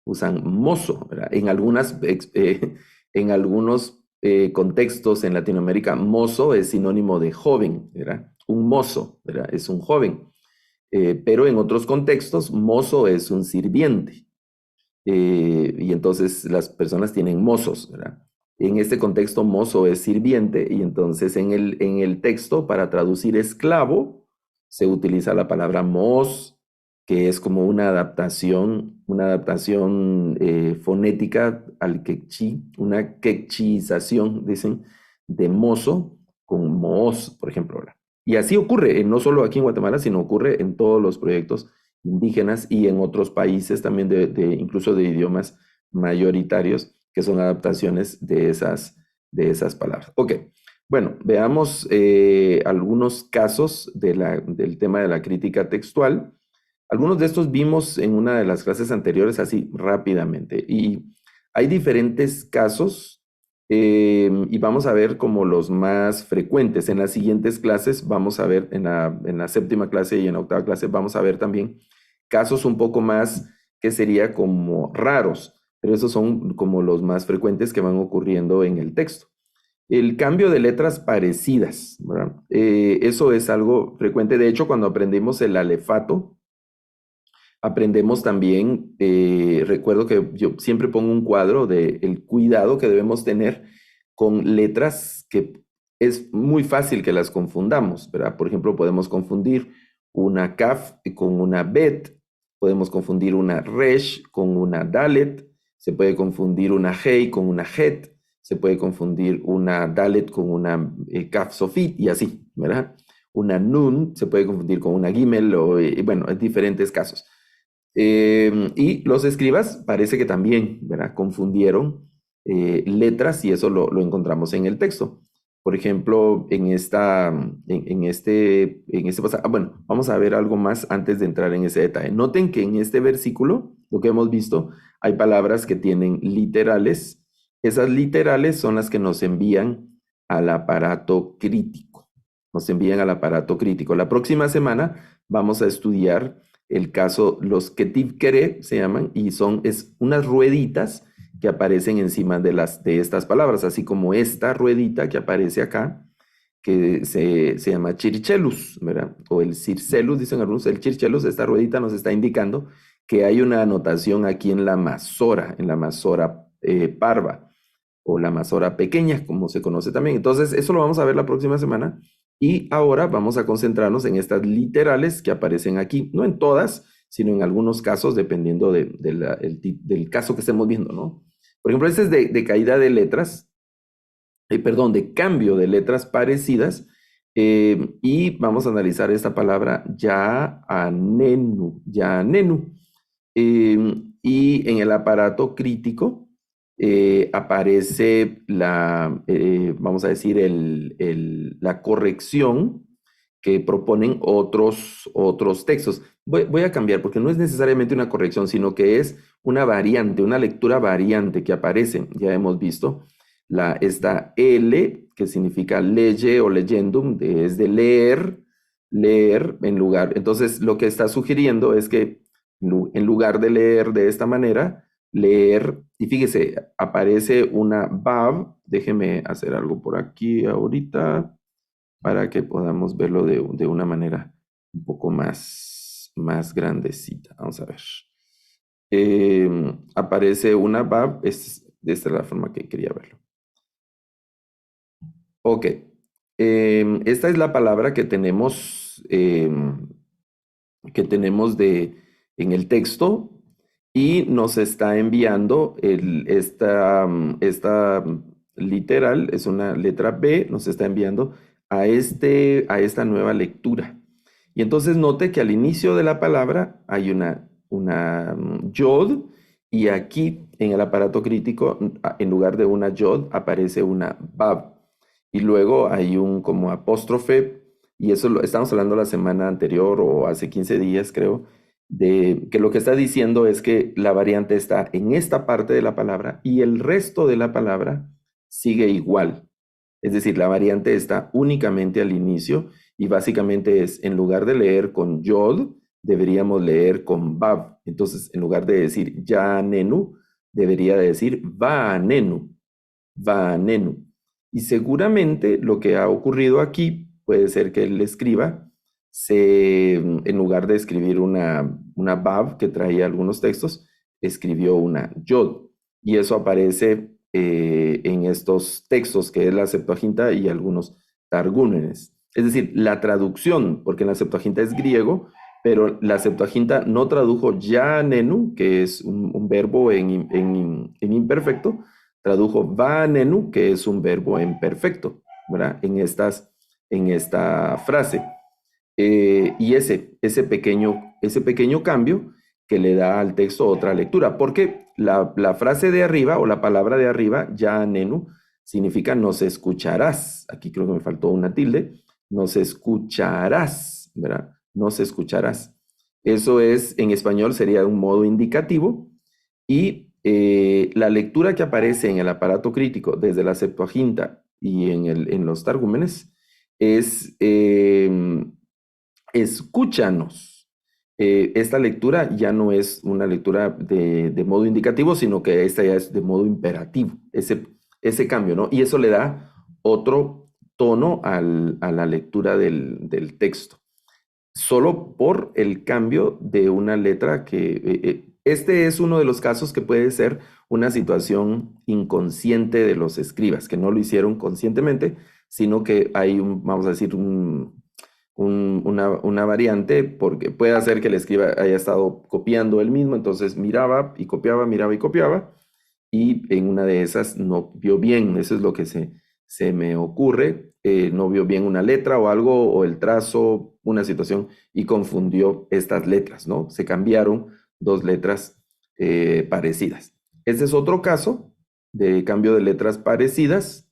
Usan mozo, ¿verdad? En algunos contextos en Latinoamérica, mozo es sinónimo de joven, ¿verdad? Un mozo, ¿verdad? Es un joven. Pero en otros contextos, mozo es un sirviente. Y entonces las personas tienen mozos, ¿verdad? En este contexto, mozo es sirviente, y entonces en el texto, para traducir esclavo, se utiliza la palabra mos, que es como una adaptación fonética al quechí, una quechización, dicen, de mozo con moos, por ejemplo, ¿verdad? Y así ocurre, no solo aquí en Guatemala, sino ocurre en todos los proyectos indígenas y en otros países también incluso de idiomas mayoritarios, que son adaptaciones de esas palabras. Ok, bueno, veamos algunos casos del tema de la crítica textual. Algunos de estos vimos en una de las clases anteriores así rápidamente, y hay diferentes casos y vamos a ver como los más frecuentes. En las siguientes clases vamos a ver, en la séptima clase y en la octava clase, vamos a ver también casos un poco más que sería como raros, pero esos son como los más frecuentes que van ocurriendo en el texto. El cambio de letras parecidas, ¿verdad? Eso es algo frecuente. De hecho, cuando aprendimos el alefato, aprendemos también, recuerdo que yo siempre pongo un cuadro de el cuidado que debemos tener con letras que es muy fácil que las confundamos, ¿verdad? Por ejemplo, podemos confundir una kaf con una bet, podemos confundir una resh con una dalet, se puede confundir una hei con una het, se puede confundir una dalet con una kaf sofit y así, ¿verdad? Una nun se puede confundir con una gimel, bueno, en diferentes casos. Y los escribas parece que también, ¿verdad? Confundieron letras y eso lo encontramos en el texto. Por ejemplo, en este pasaje, bueno, vamos a ver algo más antes de entrar en ese detalle. Noten que en este versículo, lo que hemos visto, hay palabras que tienen literales Esas literales son las que nos envían al aparato crítico. Nos envían al aparato crítico. La próxima semana vamos a estudiar el caso, los ketiv kere se llaman, y es unas rueditas que aparecen encima de estas palabras, así como esta ruedita que aparece acá, que se llama chirchelus, ¿verdad? O el circelus, dicen algunos, el chirchelus, esta ruedita nos está indicando que hay una anotación aquí en la masora parva, o la masora pequeña, como se conoce también. Entonces, eso lo vamos a ver la próxima semana. Y ahora vamos a concentrarnos en estas literales que aparecen aquí, no en todas, sino en algunos casos, dependiendo del caso que estemos viendo, ¿no? Por ejemplo, este es de caída de letras, de cambio de letras parecidas, y vamos a analizar esta palabra yaanenu. Y en el aparato crítico aparece vamos a decir, la corrección que proponen otros textos. Voy a cambiar porque no es necesariamente una corrección, sino que es una variante, una lectura variante que aparece. Ya hemos visto esta L, que significa leye o leyendum, es de leer en lugar. Entonces, lo que está sugiriendo es que en lugar de leer de esta manera, leer, y fíjese, aparece una Vav. Déjeme hacer algo por aquí ahorita para que podamos verlo de una manera un poco más grandecita. Vamos a ver. Aparece una Vav, esta es la forma que quería verlo. Ok. Esta es la palabra que tenemos en el texto, y nos está enviando esta literal, es una letra B, nos está enviando a esta nueva lectura. Y entonces note que al inicio de la palabra hay una yod, y aquí en el aparato crítico, en lugar de una yod, aparece una bab. Y luego hay un como apóstrofe, y eso lo estamos hablando la semana anterior o hace 15 días, creo, de que lo que está diciendo es que la variante está en esta parte de la palabra y el resto de la palabra sigue igual. Es decir, la variante está únicamente al inicio, y básicamente es, en lugar de leer con yod, deberíamos leer con bab. Entonces, en lugar de decir ya nenu, debería decir va nenu. Y seguramente lo que ha ocurrido aquí puede ser que él escriba, en lugar de escribir una Bab que traía algunos textos, escribió una Yod. Y eso aparece en estos textos, que es la Septuaginta y algunos Targúmenes. Es decir, la traducción, porque en la Septuaginta es griego, pero la Septuaginta no tradujo ya nenu, que es un verbo en imperfecto, tradujo va nenu, que es un verbo en perfecto, ¿verdad? En esta frase. Y ese pequeño cambio que le da al texto otra lectura, porque la frase de arriba o la palabra de arriba, ya nenu, significa nos escucharás. Aquí creo que me faltó una tilde. Nos escucharás, ¿verdad? Nos escucharás. Eso en español sería un modo indicativo, y la lectura que aparece en el aparato crítico desde la Septuaginta y en los Targúmenes es escúchanos. Esta lectura ya no es una lectura de modo indicativo, sino que esta ya es de modo imperativo, ese cambio, ¿no? Y eso le da otro tono a la lectura del texto, solo por el cambio de una letra que... este es uno de los casos que puede ser una situación inconsciente de los escribas, que no lo hicieron conscientemente, sino que hay vamos a decir, una variante, porque puede hacer que el escriba haya estado copiando él mismo, entonces miraba y copiaba, y en una de esas no vio bien. Eso es lo que se me ocurre. No vio bien una letra o algo, o el trazo, una situación, y confundió estas letras, ¿no? Se cambiaron dos letras parecidas. Este es otro caso de cambio de letras parecidas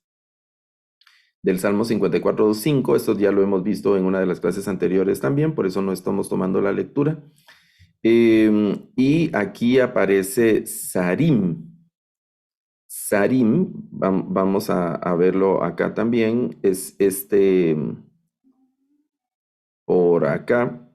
del Salmo 54:5. Esto ya lo hemos visto en una de las clases anteriores también, por eso no estamos tomando la lectura. Y aquí aparece Sarim. Sarim, vamos a verlo acá también, es por acá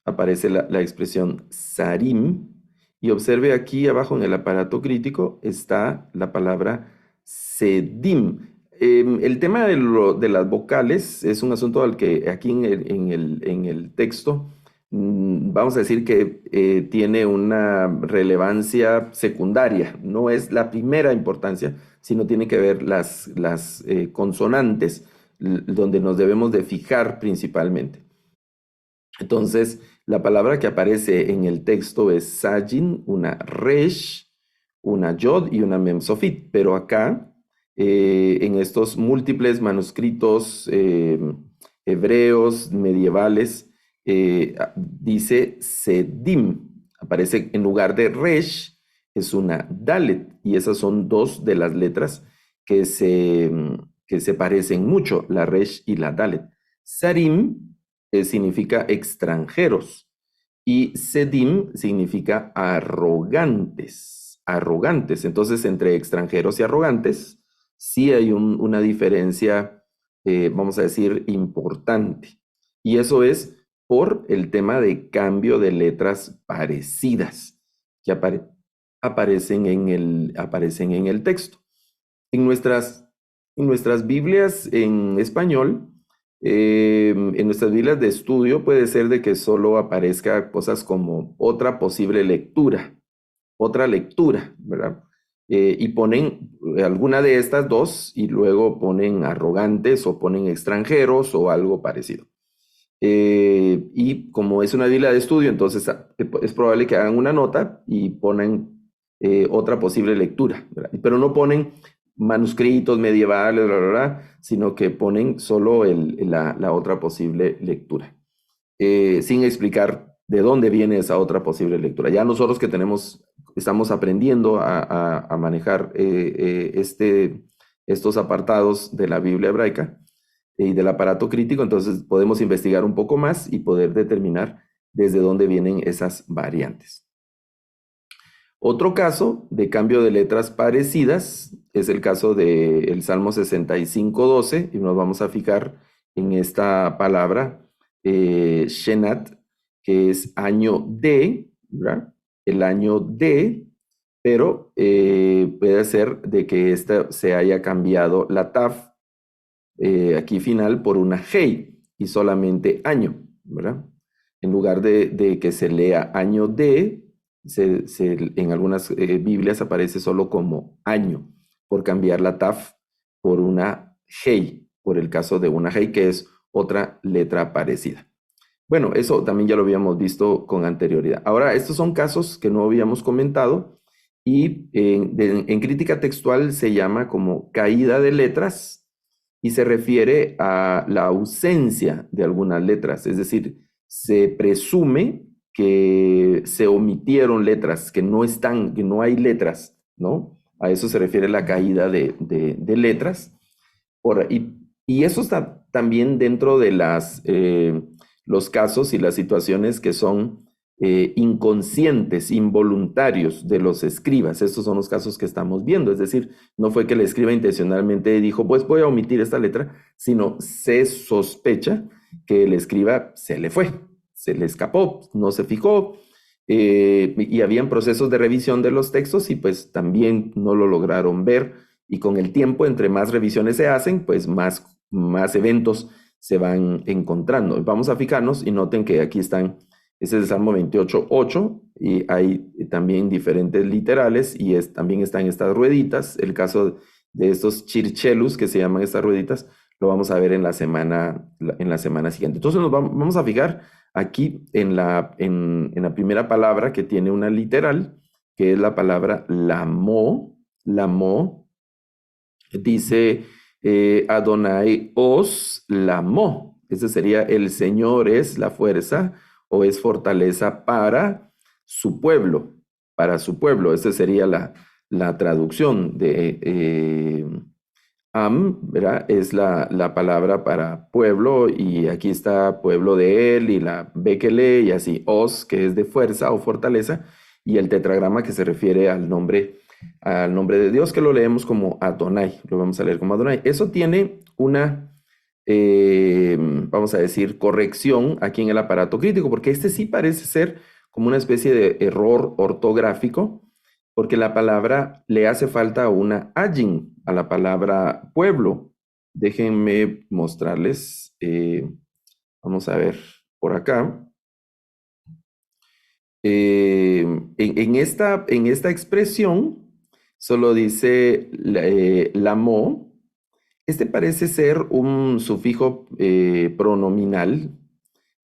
aparece la expresión sarim, y observe aquí abajo en el aparato crítico está la palabra sedim. El tema de las vocales es un asunto al que aquí en el texto vamos a decir que tiene una relevancia secundaria, no es la primera importancia, sino tiene que ver las consonantes, donde nos debemos de fijar principalmente. Entonces, la palabra que aparece en el texto es sajin, una resh, una yod y una memsofit, pero acá, en estos múltiples manuscritos hebreos medievales, dice sedim, aparece en lugar de resh, es una dalet, y esas son dos de las letras que se parecen mucho, la resh y la dalet. Sarim significa extranjeros y sedim significa arrogantes, arrogantes. Entonces, entre extranjeros y arrogantes, sí hay una diferencia, vamos a decir, importante. Y eso es por el tema de cambio de letras parecidas que aparecen en el texto. En nuestras Biblias en español, en nuestras Biblias de estudio puede ser de que solo aparezca cosas como otra posible lectura, otra lectura, ¿verdad? Y ponen alguna de estas dos y luego ponen arrogantes o ponen extranjeros o algo parecido. Y como es una Biblia de estudio, entonces es probable que hagan una nota y ponen otra posible lectura, ¿verdad? Pero no ponen manuscritos medievales, bla, bla, bla, sino que ponen solo la otra posible lectura, sin explicar de dónde viene esa otra posible lectura. Ya nosotros que estamos aprendiendo a manejar estos apartados de la Biblia hebraica y del aparato crítico, entonces podemos investigar un poco más y poder determinar desde dónde vienen esas variantes. Otro caso de cambio de letras parecidas es el caso del Salmo 65:12, y nos vamos a fijar en esta palabra Shenat, que es año D, ¿verdad? El año D, pero puede ser de que esta se haya cambiado la taf aquí final por una hei y solamente año, ¿verdad? En lugar de que se lea año D, en algunas Biblias aparece solo como año, por cambiar la taf por una hei, por el caso de una hei, que es otra letra parecida. Bueno, eso también ya lo habíamos visto con anterioridad. Ahora, estos son casos que no habíamos comentado y en crítica textual se llama como caída de letras y se refiere a la ausencia de algunas letras, es decir, se presume que se omitieron letras, que no están, que no hay letras, ¿no? A eso se refiere la caída de letras. Y eso está también dentro de los casos y las situaciones que son inconscientes, involuntarios de los escribas. Estos son los casos que estamos viendo. Es decir, no fue que el escriba intencionalmente dijo, pues voy a omitir esta letra, sino se sospecha que el escriba se le fue, se le escapó, no se fijó, y habían procesos de revisión de los textos y pues también no lo lograron ver. Y con el tiempo, entre más revisiones se hacen, pues más eventos se van encontrando. Vamos a fijarnos y noten que aquí están, ese es el Salmo 28:8, y hay también diferentes literales y también están estas rueditas. El caso de estos chirchelus, que se llaman estas rueditas, lo vamos a ver en la semana siguiente. Entonces nos vamos a fijar aquí en la primera palabra que tiene una literal, que es la palabra lamo. Lamo dice Adonai os lamo. Ese sería el Señor es la fuerza o es fortaleza para su pueblo, para su pueblo. Esa sería la traducción de Am, ¿verdad? Es la palabra para pueblo, y aquí está pueblo de él y la Bekele y así, os, que es de fuerza o fortaleza, y el tetragrama que se refiere al nombre al nombre de Dios, que lo leemos como Adonai, lo vamos a leer como Adonai. Eso tiene una, vamos a decir, corrección aquí en el aparato crítico, porque este sí parece ser como una especie de error ortográfico, porque la palabra le hace falta una ayin a la palabra pueblo. Déjenme mostrarles, vamos a ver por acá. En esta expresión solo dice lamo. Este parece ser un sufijo pronominal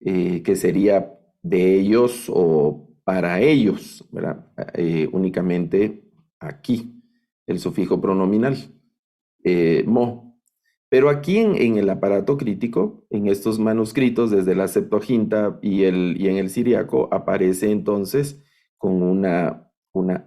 que sería de ellos o para ellos, ¿verdad? Únicamente aquí, el sufijo pronominal, mo. Pero aquí en el aparato crítico, en estos manuscritos, desde la Septuaginta y en el Siriaco, aparece entonces con una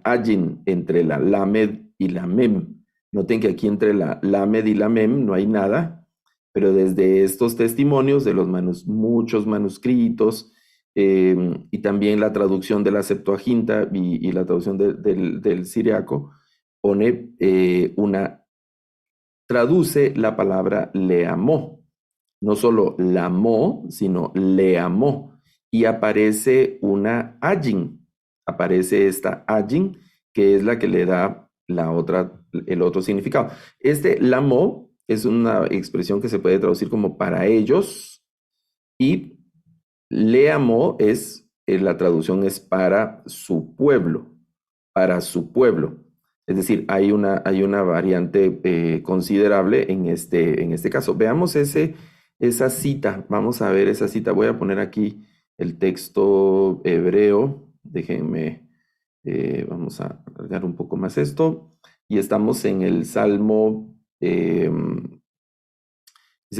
ayin entre la lamed y la mem. Noten que aquí entre la lamed y la mem no hay nada, pero desde estos testimonios de los muchos manuscritos y también la traducción de la Septuaginta y la traducción del Siriaco, pone traduce la palabra le amó. No solo la amó, sino le amó. Y aparece una ayin. Aparece esta ayin, que es la que le da el otro significado. Este lamó es una expresión que se puede traducir como para ellos. Y le amó la traducción es para su pueblo. Para su pueblo. Es decir, hay una variante considerable en este caso. Veamos esa cita. Vamos a ver esa cita. Voy a poner aquí el texto hebreo. Déjenme, vamos a alargar un poco más esto. Y estamos en el Salmo, dice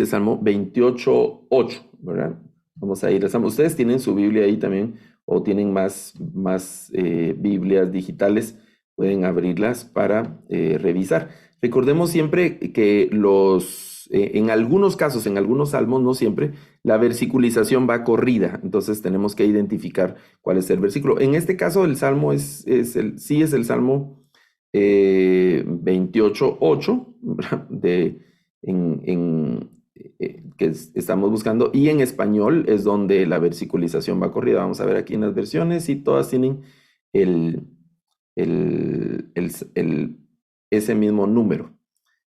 Salmo 28:8, ¿verdad? Vamos a ir al Salmo. Ustedes tienen su Biblia ahí también, o tienen más Biblias digitales, pueden abrirlas para revisar. Recordemos siempre que en algunos casos, en algunos salmos, no siempre, la versiculización va corrida, entonces tenemos que identificar cuál es el versículo. En este caso, el salmo sí es el Salmo 28:8, que estamos buscando, y en español es donde la versiculización va corrida. Vamos a ver aquí en las versiones y todas tienen el, el, el, el, ese mismo número.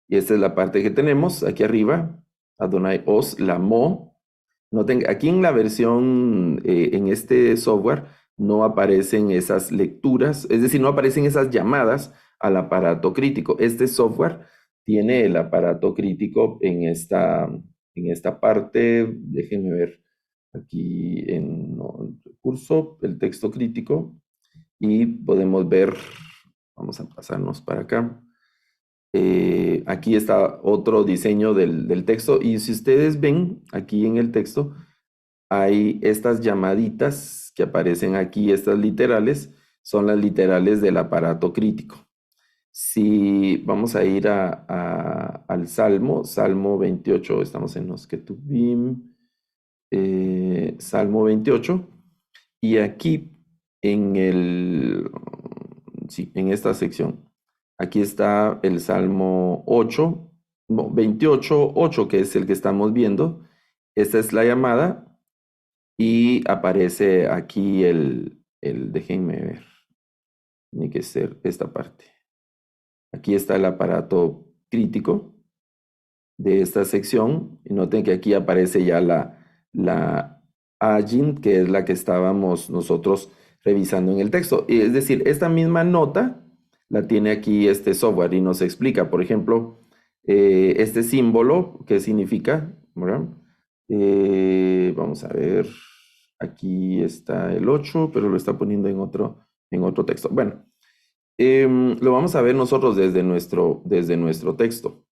Y esta es la parte que tenemos aquí arriba. Adonai os lamó. Noten, aquí en la versión, en este software, no aparecen esas lecturas, es decir, no aparecen esas llamadas al aparato crítico. Este software tiene el aparato crítico en esta parte. Déjenme ver aquí en el recurso, el texto crítico, y podemos ver, vamos a pasarnos para acá. Aquí está otro diseño del texto, y si ustedes ven aquí en el texto, hay estas llamaditas que aparecen aquí, estas literales, son las literales del aparato crítico. Si vamos a ir al Salmo 28, estamos en los Ketubim, Salmo 28, y aquí sí, en esta sección, aquí está el Salmo 8, no, 28:8, que es el que estamos viendo. Esta es la llamada y aparece aquí déjenme ver, tiene que ser esta parte. Aquí está el aparato crítico de esta sección. Y noten que aquí aparece ya la ayin, que es la que estábamos nosotros revisando en el texto. Es decir, esta misma nota la tiene aquí este software y nos explica, por ejemplo, este símbolo, ¿qué significa? ¿Verdad? Vamos a ver, aquí está el 8, pero lo está poniendo en otro texto. Bueno, lo vamos a ver nosotros desde nuestro texto.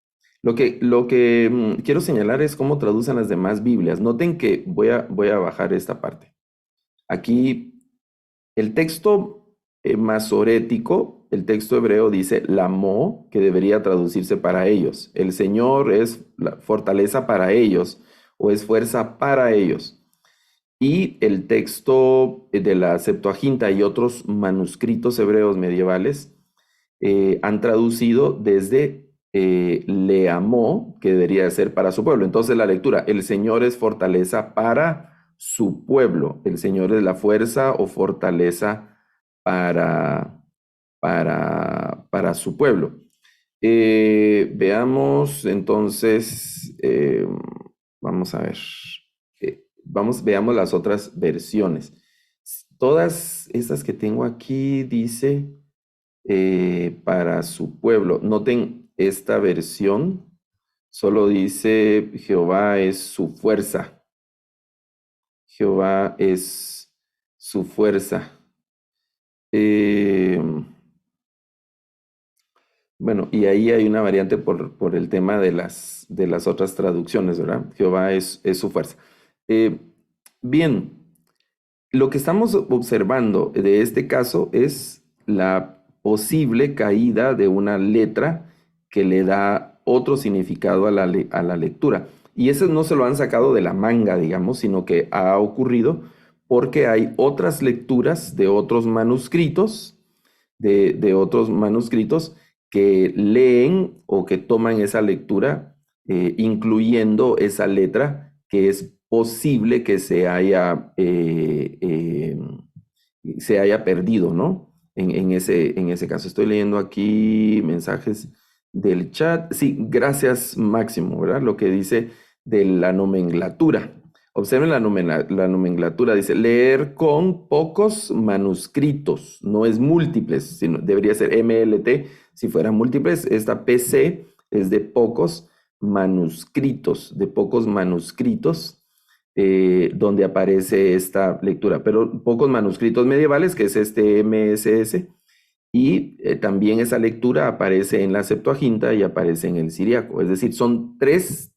Lo que quiero señalar es cómo traducen las demás Biblias. Noten que voy a bajar esta parte. Aquí el texto masorético, el texto hebreo dice lamó, que debería traducirse para ellos. El Señor es la fortaleza para ellos, o es fuerza para ellos. Y el texto de la Septuaginta y otros manuscritos hebreos medievales han traducido desde le amó, que debería ser para su pueblo. Entonces la lectura, el Señor es fortaleza para su pueblo, el Señor es la fuerza o fortaleza para su pueblo. Veamos entonces, vamos a ver, veamos las otras versiones. Todas estas que tengo aquí dice para su pueblo. Noten esta versión, solo dice Jehová es su fuerza. Jehová es su fuerza. Bueno, y ahí hay una variante por el tema de las otras traducciones, ¿verdad? Jehová es su fuerza. Bien, lo que estamos observando de este caso es la posible caída de una letra que le da otro significado a la lectura. Y eso no se lo han sacado de la manga, digamos, sino que ha ocurrido porque hay otras lecturas de otros manuscritos, de otros manuscritos que leen o que toman esa lectura, incluyendo esa letra que es posible que se haya perdido, ¿no? En ese caso. Estoy leyendo aquí mensajes del chat. Sí, gracias Máximo, ¿verdad? Lo que dice de la nomenclatura. Observen la nomenclatura, dice leer con pocos manuscritos, no es múltiples, sino debería ser MLT si fueran múltiples. Esta PC es de pocos manuscritos, donde aparece esta lectura, pero pocos manuscritos medievales, que es este MSS, y también esa lectura aparece en la Septuaginta y aparece en el Siriaco. Es decir, son tres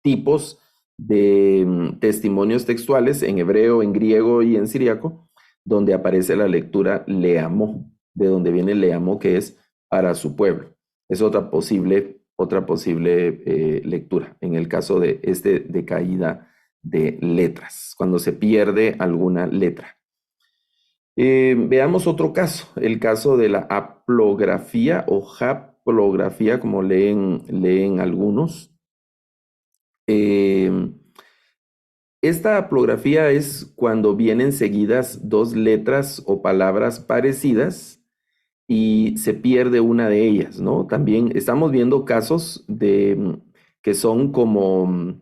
tipos de testimonios textuales en hebreo, en griego y en siriaco, donde aparece la lectura le amó, de donde viene le amó, que es para su pueblo. Es otra posible lectura en el caso de caída de letras, cuando se pierde alguna letra. Veamos otro caso, el caso de la haplografía o haplografía, como leen algunos. Esta haplografía es cuando vienen seguidas dos letras o palabras parecidas y se pierde una de ellas, ¿no? También estamos viendo casos que son como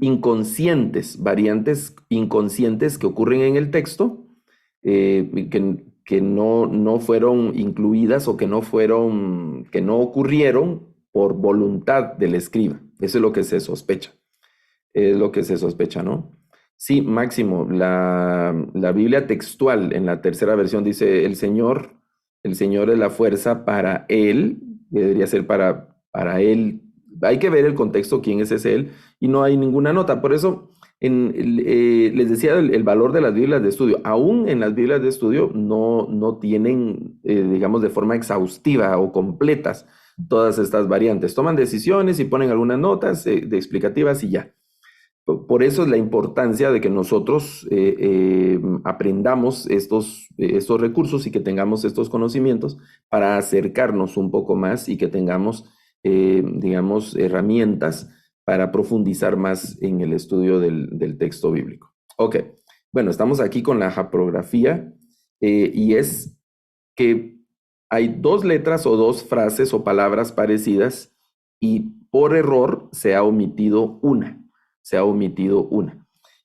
inconscientes, variantes inconscientes que ocurren en el texto, que no fueron incluidas o que no ocurrieron por voluntad del escriba. Eso es lo que se sospecha. Es lo que se sospecha, ¿no? Sí, Máximo, la Biblia textual en la tercera versión dice, el Señor es la fuerza para él, debería ser para él. Hay que ver el contexto, quién es ese él, y no hay ninguna nota. Por eso les decía el valor de las Biblias de estudio. Aún en las Biblias de estudio no tienen, digamos, de forma exhaustiva o completas todas estas variantes. Toman decisiones y ponen algunas notas de explicativas y ya. Por eso es la importancia de que nosotros aprendamos estos recursos y que tengamos estos conocimientos para acercarnos un poco más y que tengamos, digamos, herramientas para profundizar más en el estudio del texto bíblico. Ok, bueno, estamos aquí con la haplografía y es que hay dos letras o dos frases o palabras parecidas y por error se ha omitido una.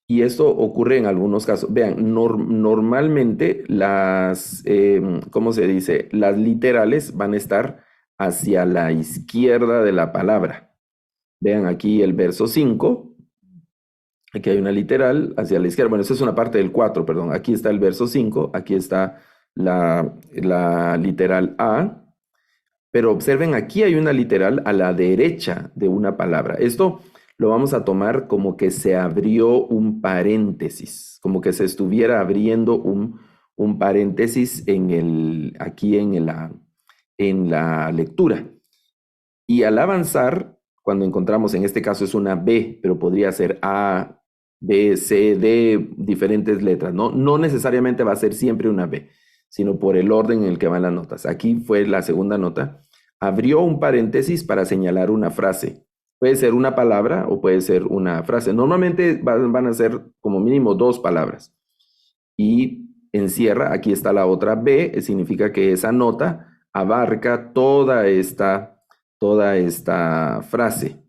Y esto ocurre en algunos casos. Vean, normalmente ¿cómo se dice? Las literales van a estar hacia la izquierda de la palabra. Vean aquí el verso 5. Aquí hay una literal hacia la izquierda. Bueno, esa es una parte del 4, perdón. Aquí está el verso 5. Aquí está la literal A. Pero observen, aquí hay una literal a la derecha de una palabra. Esto lo vamos a tomar como que se abrió un paréntesis, como que se estuviera abriendo un paréntesis aquí en la lectura. Y al avanzar, cuando encontramos, en este caso es una B, pero podría ser A, B, C, D, diferentes letras, ¿no? No necesariamente va a ser siempre una B. sino por el orden en el que van las notas. Aquí fue la segunda nota. Abrió un paréntesis para señalar una frase. Puede ser una palabra o puede ser una frase. Normalmente van a ser como mínimo 2 palabras. Y encierra, aquí está la otra B, significa que esa nota abarca toda esta frase,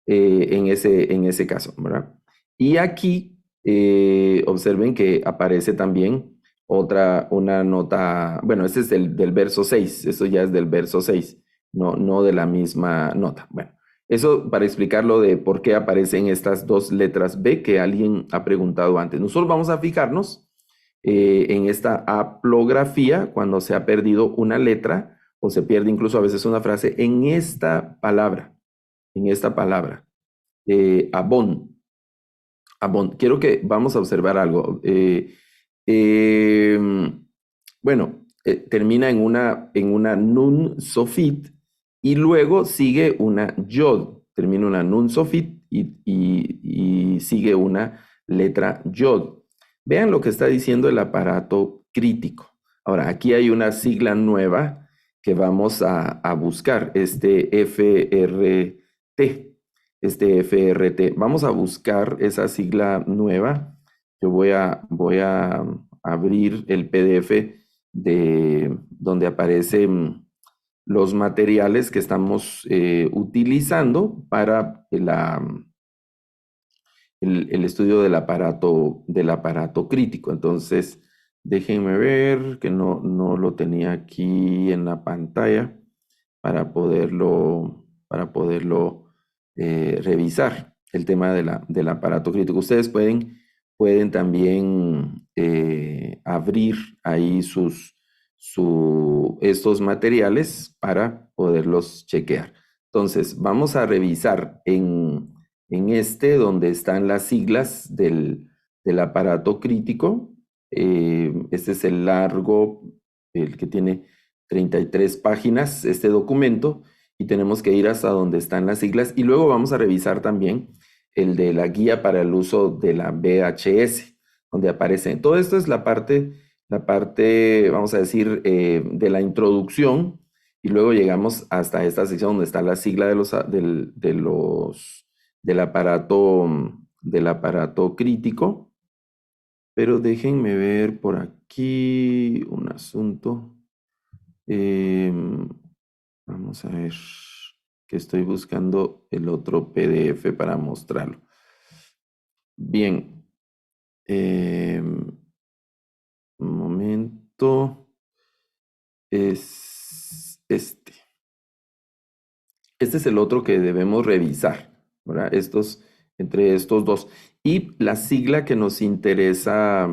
en ese caso, ¿verdad? Y aquí observen que aparece también una nota, bueno, este es del verso 6, esto ya es del verso 6, no de la misma nota. Bueno, eso para explicar lo de por qué aparecen estas 2 letras B que alguien ha preguntado antes. Nosotros vamos a fijarnos en esta aplografía, cuando se ha perdido una letra o se pierde incluso a veces una frase, en esta palabra, abón. Quiero que vamos a observar algo. Bueno, termina en una nun sofit y luego sigue una yod. Termina una nun sofit y sigue una letra yod. Vean lo que está diciendo el aparato crítico. Ahora, aquí hay una sigla nueva que vamos a buscar, este FRT. Vamos a buscar esa sigla nueva. Yo voy a abrir el PDF de donde aparecen los materiales que estamos utilizando para el estudio del aparato crítico. Entonces, déjenme ver que no lo tenía aquí en la pantalla para poderlo revisar el tema del aparato crítico. Ustedes pueden también abrir ahí estos materiales para poderlos chequear. Entonces, vamos a revisar en donde están las siglas del aparato crítico. Este es el largo, el que tiene 33 páginas, este documento, y tenemos que ir hasta donde están las siglas, y luego vamos a revisar también el de la guía para el uso de la VHS, donde aparece. Todo esto es la parte, vamos a decir, de la introducción, y luego llegamos hasta esta sección donde está la sigla del aparato crítico. Pero déjenme ver por aquí un asunto. Vamos a ver, que estoy buscando el otro PDF para mostrarlo. Bien. Un momento. Es este. Este es el otro que debemos revisar, ¿verdad? Entre estos dos. Y la sigla que nos interesa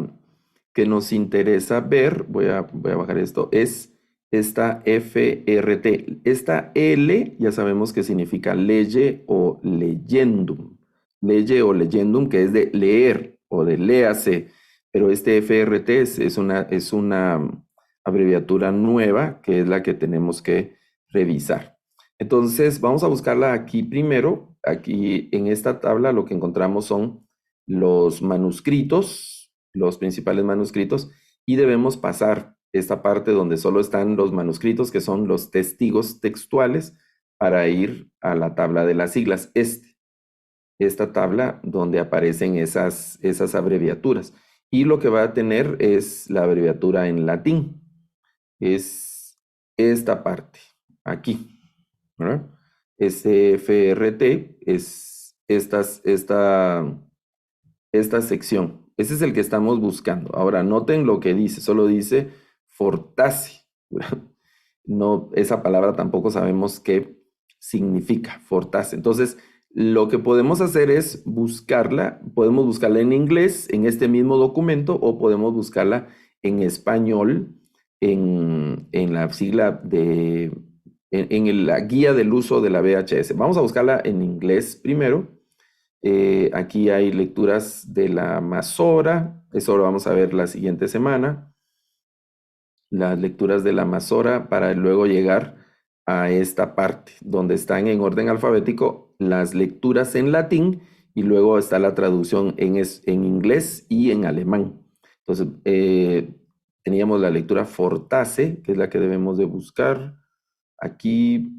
ver, voy a bajar esto, es esta FRT. Esta L ya sabemos que significa leye o leyendum. Leye o leyendum, que es de leer o de léase. Pero este FRT es una abreviatura nueva que es la que tenemos que revisar. Entonces, vamos a buscarla aquí primero. Aquí en esta tabla lo que encontramos son los manuscritos, los principales manuscritos, y debemos pasar esta parte donde solo están los manuscritos, que son los testigos textuales, para ir a la tabla de las siglas. Esta tabla donde aparecen esas abreviaturas. Y lo que va a tener es la abreviatura en latín. Es esta parte, aquí. ¿Verdad? FRT es esta sección. Ese es el que estamos buscando. Ahora, noten lo que dice. Solo dice fortace. No, esa palabra tampoco sabemos qué significa, fortace. Entonces, lo que podemos hacer es buscarla. Podemos buscarla en inglés, en este mismo documento, o podemos buscarla en español, en la sigla en la guía del uso de la VHS. Vamos a buscarla en inglés primero. Aquí hay lecturas de la Masora. Eso lo vamos a ver la siguiente semana. Las lecturas de la Masora para luego llegar a esta parte donde están en orden alfabético las lecturas en latín y luego está la traducción en inglés y en alemán. Entonces, teníamos la lectura Fortace, que es la que debemos de buscar aquí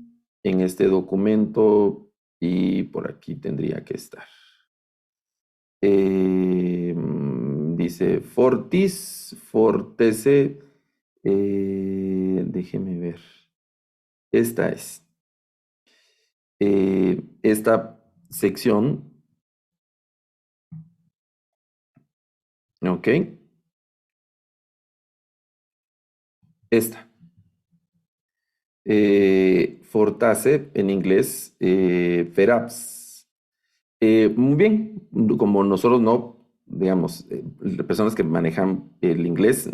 en este documento, y por aquí tendría que estar. Dice Fortis, Fortece, déjeme ver. Esta es. Esta sección, ¿ok? Esta. Fortace en inglés, Feraps. Muy bien, como nosotros no, digamos, personas que manejan el inglés,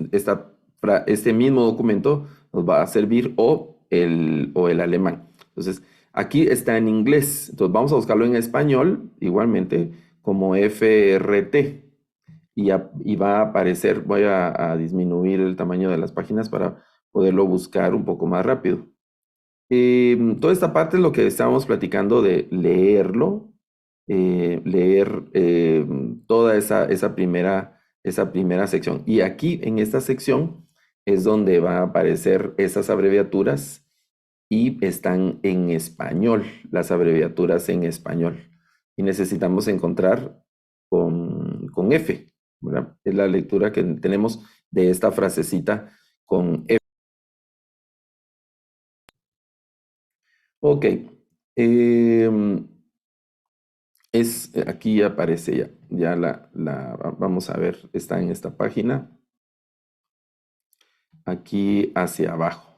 este mismo documento nos va a servir o el alemán. Entonces, aquí está en inglés, entonces vamos a buscarlo en español, igualmente, como FRT. Y va a aparecer, voy a disminuir el tamaño de las páginas para poderlo buscar un poco más rápido. Toda esta parte es lo que estábamos platicando de leerlo, leer toda esa primera sección. Y aquí en esta sección es donde va a aparecer esas abreviaturas y están en español, las abreviaturas en español. Y necesitamos encontrar con F, ¿verdad? Es la lectura que tenemos de esta frasecita con F. Ok. Aquí aparece ya vamos a ver, está en esta página, aquí hacia abajo,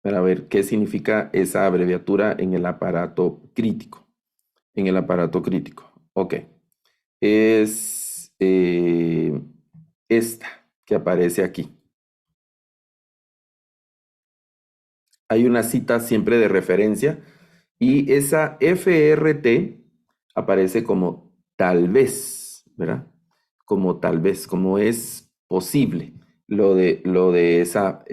para ver qué significa esa abreviatura en el aparato crítico. En el aparato crítico. Ok. Es esta que aparece aquí. Hay una cita siempre de referencia y esa FRT aparece como tal vez, ¿verdad? Como tal vez, como es posible lo de esa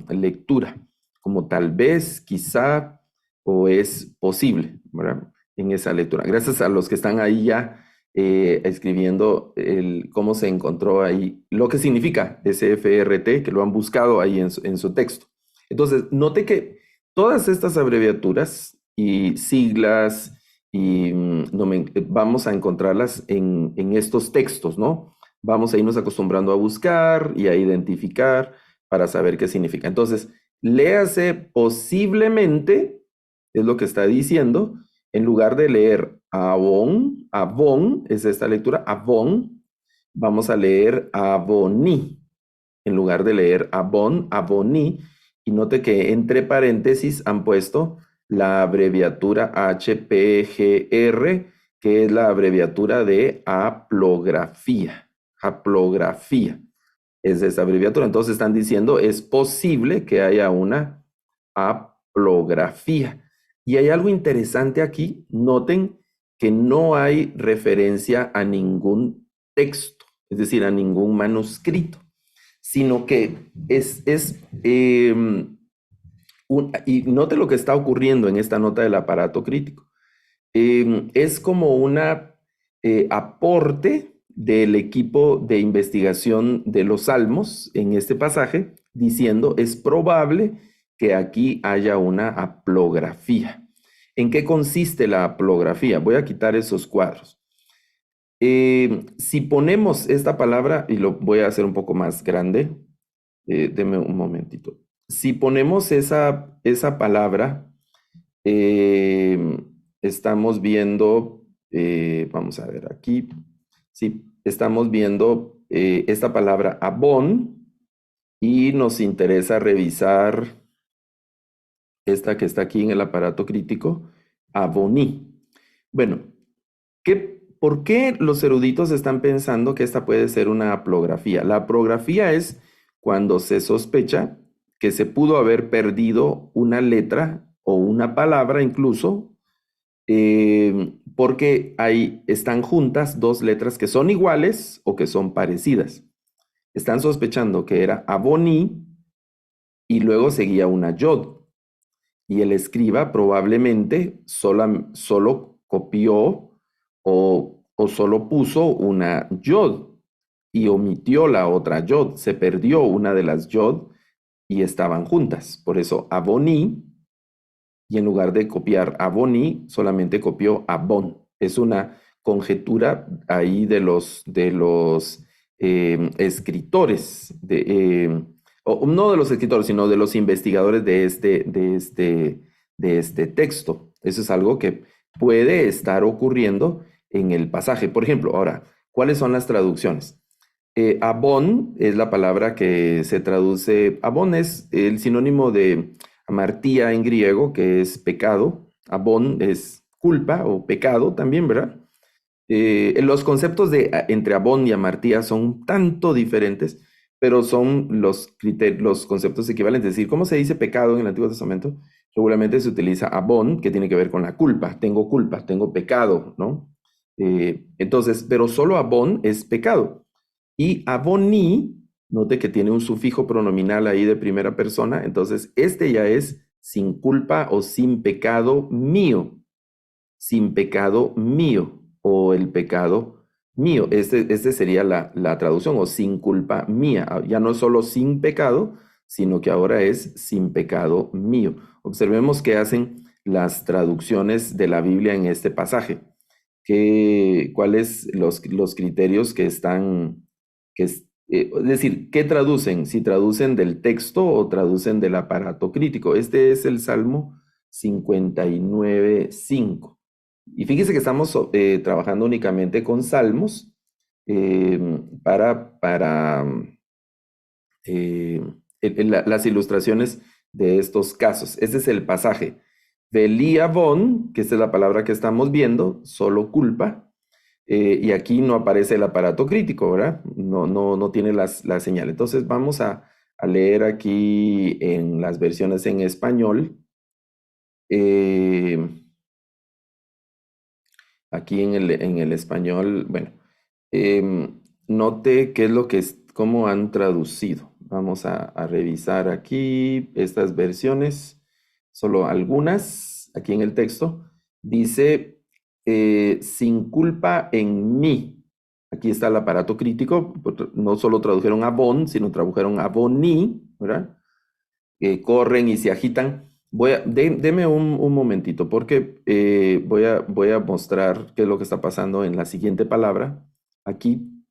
lectura, como tal vez, quizá, o es posible, ¿verdad? En esa lectura. Gracias a los que están ahí ya escribiendo cómo se encontró ahí, lo que significa ese FRT, que lo han buscado ahí en su texto. Entonces, note que todas estas abreviaturas y siglas y vamos a encontrarlas en estos textos, ¿no? Vamos a irnos acostumbrando a buscar y a identificar para saber qué significa. Entonces, léase posiblemente, es lo que está diciendo, en lugar de leer Avon, es esta lectura, Avon, vamos a leer Aboní. En lugar de leer Aboní, y note que entre paréntesis han puesto la abreviatura HPGR, que es la abreviatura de haplografía. Haplografía es esa abreviatura. Entonces están diciendo, es posible que haya una haplografía. Y hay algo interesante aquí. Noten que no hay referencia a ningún texto, es decir, a ningún manuscrito, sino que y note lo que está ocurriendo en esta nota del aparato crítico. Es como una aporte del equipo de investigación de los Salmos en este pasaje, diciendo, es probable que aquí haya una haplografía. ¿En qué consiste la haplografía? Voy a quitar esos cuadros. Si ponemos esta palabra, y lo voy a hacer un poco más grande, deme un momentito. Si ponemos esa palabra, estamos viendo, vamos a ver aquí, sí, estamos viendo esta palabra abón y nos interesa revisar esta que está aquí en el aparato crítico, aboní. Bueno, ¿por qué los eruditos están pensando que esta puede ser una haplografía? La haplografía es cuando se sospecha que se pudo haber perdido una letra o una palabra incluso, porque ahí están juntas dos letras que son iguales o que son parecidas. Están sospechando que era aboní y luego seguía una yod. Y el escriba probablemente solo copió o solo puso una yod. y omitió la otra yod, se perdió una de las yod y estaban juntas. Por eso aboní, y en lugar de copiar aboní, solamente copió abón. Es una conjetura ahí de los escritores, o no de los escritores, sino de los investigadores de este texto. Eso es algo que puede estar ocurriendo en el pasaje. Por ejemplo, ahora, ¿cuáles son las traducciones? Abón es la palabra que se traduce, abón es el sinónimo de amartía en griego, que es pecado. Abón es culpa o pecado también, ¿verdad? Los conceptos entre abón y amartía son un tanto diferentes, pero son los conceptos equivalentes. Es decir, ¿cómo se dice pecado en el Antiguo Testamento? Regularmente se utiliza abón, que tiene que ver con la culpa, tengo pecado, ¿no? Entonces, pero solo abón es pecado. Y aboní, note que tiene un sufijo pronominal ahí de primera persona, entonces este ya es sin culpa o sin pecado mío, o el pecado mío. Este sería la traducción, o sin culpa mía. Ya no es solo sin pecado, sino que ahora es sin pecado mío. Observemos qué hacen las traducciones de la Biblia en este pasaje. ¿Cuáles los criterios que están, es decir, qué traducen? Si traducen del texto o traducen del aparato crítico. Este es el Salmo 59:5. Y fíjese que estamos trabajando únicamente con salmos para las ilustraciones de estos casos. Este es el pasaje. Beliabón, que esta es la palabra que estamos viendo, solo culpa. Y aquí no aparece el aparato crítico, ¿verdad? No tiene la señal. Entonces vamos a leer aquí en las versiones en español. Aquí en el español, bueno, note qué es cómo han traducido. Vamos a revisar aquí estas versiones, solo algunas, aquí en el texto. Dice, sin culpa en mí. Aquí está el aparato crítico, no solo tradujeron abón, sino tradujeron aboní, ¿verdad? Corren y se agitan. Deme un momentito, porque voy a mostrar qué es lo que está pasando en la siguiente palabra. Aquí,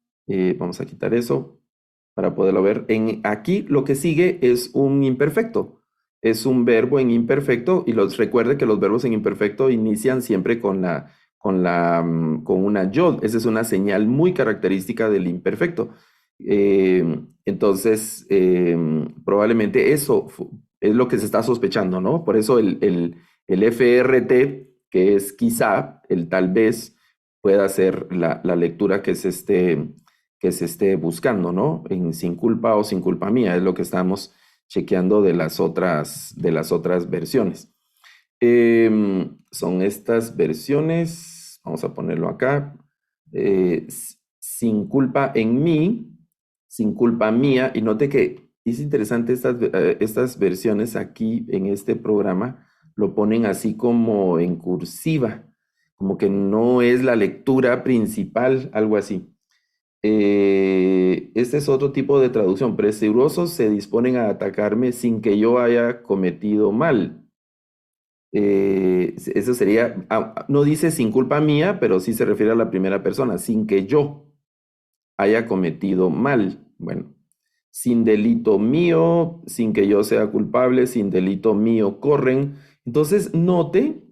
vamos a quitar eso para poderlo ver. Aquí lo que sigue es un imperfecto. Es un verbo en imperfecto, y recuerde que los verbos en imperfecto inician siempre con una yod. Esa es una señal muy característica del imperfecto. Entonces, probablemente eso es lo que se está sospechando, ¿no? Por eso el FRT, que es quizá, el tal vez, pueda ser la lectura que se esté buscando, ¿no? En sin culpa o sin culpa mía, es lo que estamos chequeando de las otras versiones. Son estas versiones, vamos a ponerlo acá, sin culpa en mí, sin culpa mía, y note que es interesante estas versiones aquí en este programa, lo ponen así como en cursiva, como que no es la lectura principal, algo así. Este es otro tipo de traducción. Presurosos se disponen a atacarme sin que yo haya cometido mal. Eso sería, no dice sin culpa mía, pero sí se refiere a la primera persona, sin que yo haya cometido mal. Bueno, sin delito mío, sin que yo sea culpable, sin delito mío corren. Entonces, note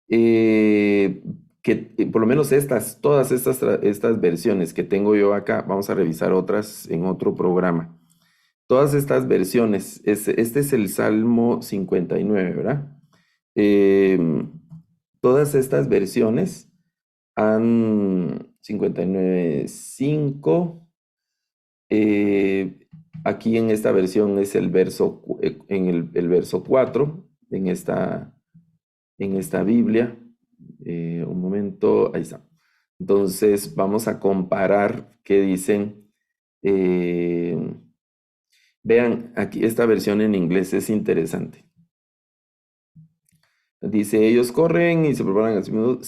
que por lo menos todas estas versiones que tengo yo acá, vamos a revisar otras en otro programa. Todas estas versiones, este es el Salmo 59, ¿verdad? Todas estas versiones han 59:5. Aquí en esta versión es el verso, el verso 4, en esta Biblia. Un momento, ahí está. Entonces vamos a comparar qué dicen. Vean, aquí esta versión en inglés es interesante. Dice, ellos corren y se preparan al segundo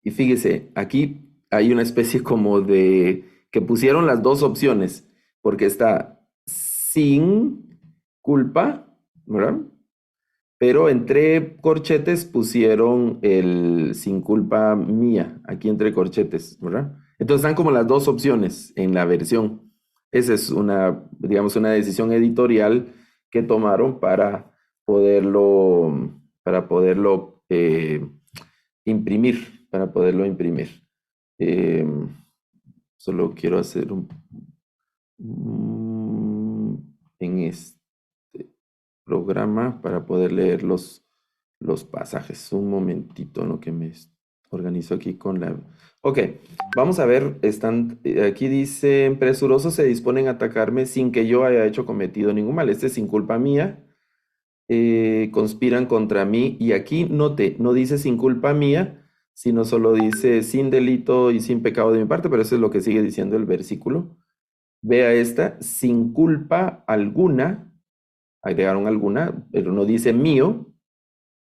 y fíjese, aquí hay una especie como de que pusieron las dos opciones, porque está sin culpa, ¿verdad? Pero entre corchetes pusieron el sin culpa mía, aquí entre corchetes, ¿verdad? Entonces están como las dos opciones en la versión. Esa es una, digamos, una decisión editorial que tomaron para poderlo imprimir, para poderlo imprimir. Eh, Solo quiero hacer en este programa para poder leer los pasajes. Un momentito, ¿no? Que me organizo aquí con la... Ok, vamos a ver, aquí dice, presurosos se disponen a atacarme sin que yo haya cometido ningún mal. Este es sin culpa mía. Conspiran contra mí. Y aquí note, no dice sin culpa mía, sino solo dice sin delito y sin pecado de mi parte, pero eso es lo que sigue diciendo el versículo. Vea esta, sin culpa alguna, agregaron alguna, pero no dice mío,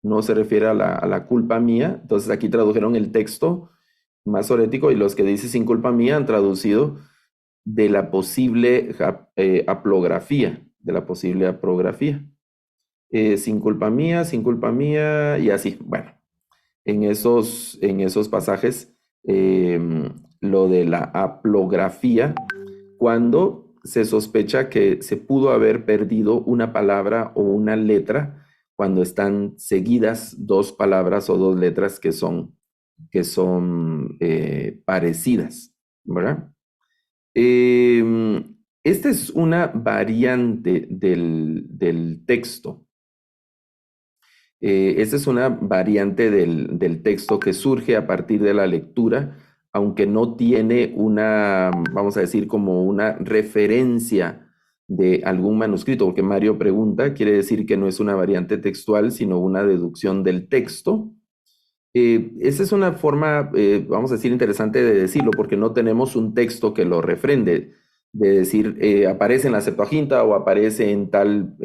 no se refiere a la culpa mía. Entonces aquí tradujeron el texto masorético y los que dicen sin culpa mía han traducido de la posible aplografía, de la posible aprografía. Sin culpa mía, y así. Bueno, en esos pasajes, lo de la aplografía, cuando se sospecha que se pudo haber perdido una palabra o una letra cuando están seguidas dos palabras o dos letras que son parecidas, ¿verdad? Esta es una variante del texto. Esta es una variante del texto que surge a partir de la lectura, aunque no tiene una, vamos a decir, como una referencia de algún manuscrito, porque Mario pregunta, quiere decir que no es una variante textual, sino una deducción del texto. Esa es una forma, vamos a decir, interesante de decirlo, porque no tenemos un texto que lo refrende, de decir, aparece en la Septuaginta o aparece en tal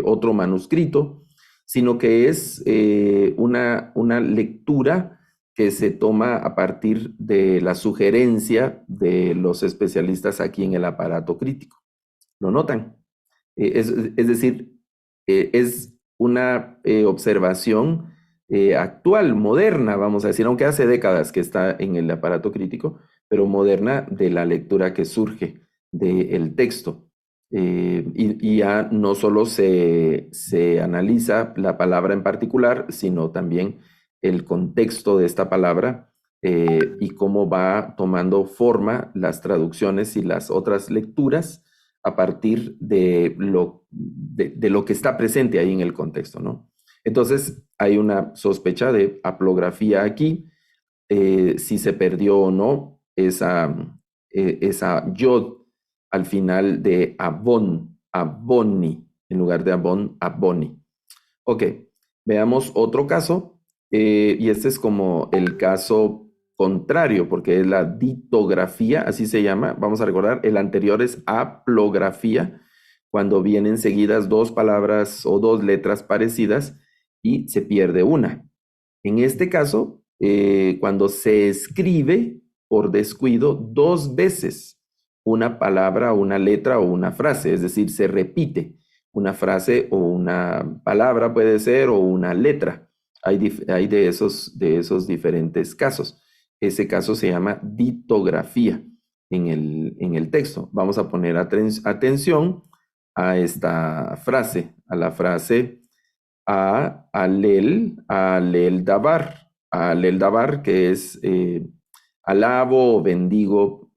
otro manuscrito, sino que es una lectura que se toma a partir de la sugerencia de los especialistas aquí en el aparato crítico. ¿Lo notan? Es decir, es una observación actual, moderna, vamos a decir, aunque hace décadas que está en el aparato crítico, pero moderna de la lectura que surge del texto. Y ya no solo se analiza la palabra en particular, sino también el contexto de esta palabra y cómo va tomando forma las traducciones y las otras lecturas a partir de lo que está presente ahí en el contexto, ¿no? Entonces, hay una sospecha de aplografía aquí, si se perdió o no esa yod al final de aboni, en lugar de aboni. Ok, veamos otro caso, y este es como el caso contrario, porque es la ditografía, así se llama. Vamos a recordar, el anterior es aplografía, cuando vienen seguidas dos palabras o dos letras parecidas y se pierde una. En este caso, cuando se escribe por descuido dos veces una palabra, una letra o una frase, es decir, se repite una frase o una palabra puede ser o una letra. Hay de esos diferentes casos. Ese caso se llama ditografía en el texto. Vamos a poner atención a esta frase, a la frase alel dabar, que es alabo o bendigo.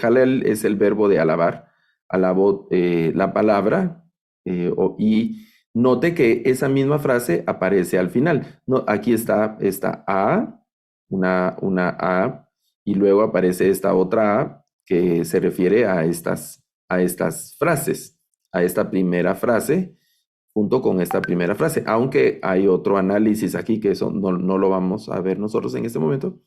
Halel es el verbo de alabar, alabo la palabra, y note que esa misma frase aparece al final. No, aquí está esta A, una A, y luego aparece esta otra A que se refiere a estas frases, a esta primera frase, junto con esta primera frase, aunque hay otro análisis aquí que eso no lo vamos a ver nosotros en este momento.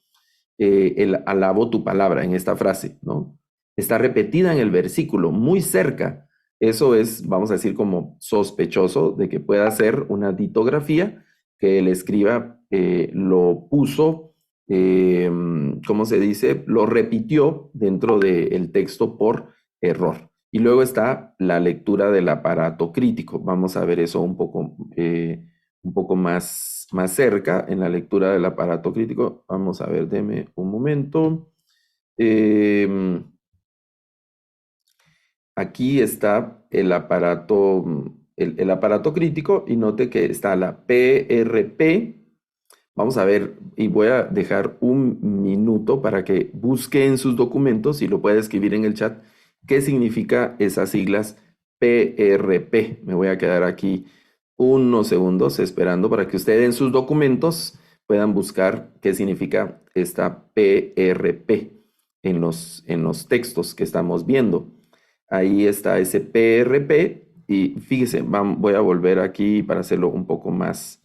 El alabo tu palabra en esta frase, ¿no? Está repetida en el versículo, muy cerca. Eso es, vamos a decir, como sospechoso de que pueda ser una ditografía que el escriba lo puso, ¿cómo se dice? Lo repitió dentro del texto por error. Y luego está la lectura del aparato crítico. Vamos a ver eso un poco más cerca en la lectura del aparato crítico. Vamos a ver, deme un momento. Aquí está el aparato, el aparato crítico y note que está la PRP. Vamos a ver y voy a dejar un minuto para que busque en sus documentos y lo pueda escribir en el chat qué significa esas siglas PRP. Me voy a quedar aquí unos segundos esperando para que ustedes en sus documentos puedan buscar qué significa esta PRP en los textos que estamos viendo. Ahí está ese PRP y fíjese, voy a volver aquí para hacerlo un poco más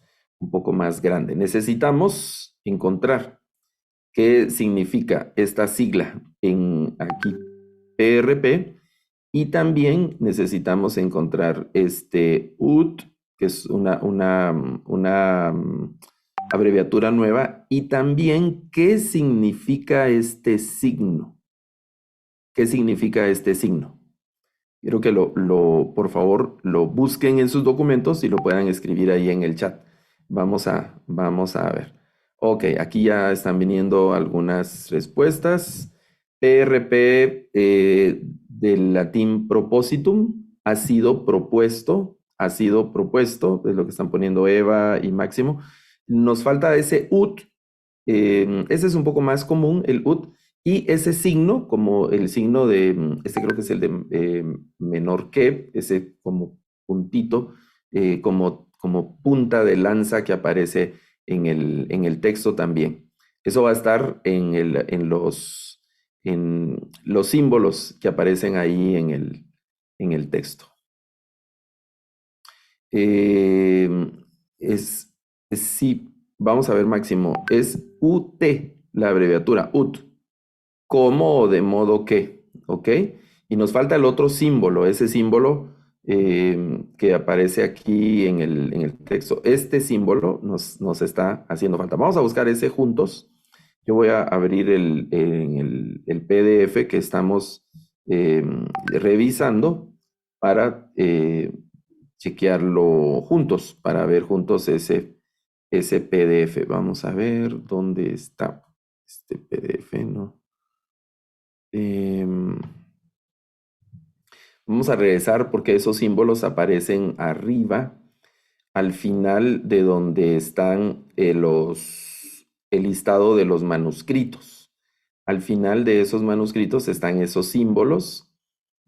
grande. Necesitamos encontrar qué significa esta sigla en aquí PRP y también necesitamos encontrar este UT, que es una abreviatura nueva, y también qué significa este signo. ¿Qué significa este signo? Quiero que por favor, lo busquen en sus documentos y lo puedan escribir ahí en el chat. Vamos a ver. Ok, aquí ya están viniendo algunas respuestas. PRP del latín propositum ha sido propuesto, es lo que están poniendo Eva y Máximo. Nos falta ese ut, ese es un poco más común, el ut, y ese signo, como el signo de, este creo que es el de menor que, ese como puntito, como punta de lanza que aparece en el texto también. Eso va a estar en los símbolos que aparecen ahí en el texto. Sí, vamos a ver, Máximo, es UT, la abreviatura UT. ¿Cómo o de modo que? ¿Ok? Y nos falta el otro símbolo, ese símbolo que aparece aquí en el texto. Este símbolo nos está haciendo falta. Vamos a buscar ese juntos. Yo voy a abrir el PDF que estamos revisando para chequearlo juntos, para ver juntos ese PDF. Vamos a ver dónde está este PDF, ¿no? Vamos a regresar porque esos símbolos aparecen arriba, al final de donde están el listado de los manuscritos. Al final de esos manuscritos están esos símbolos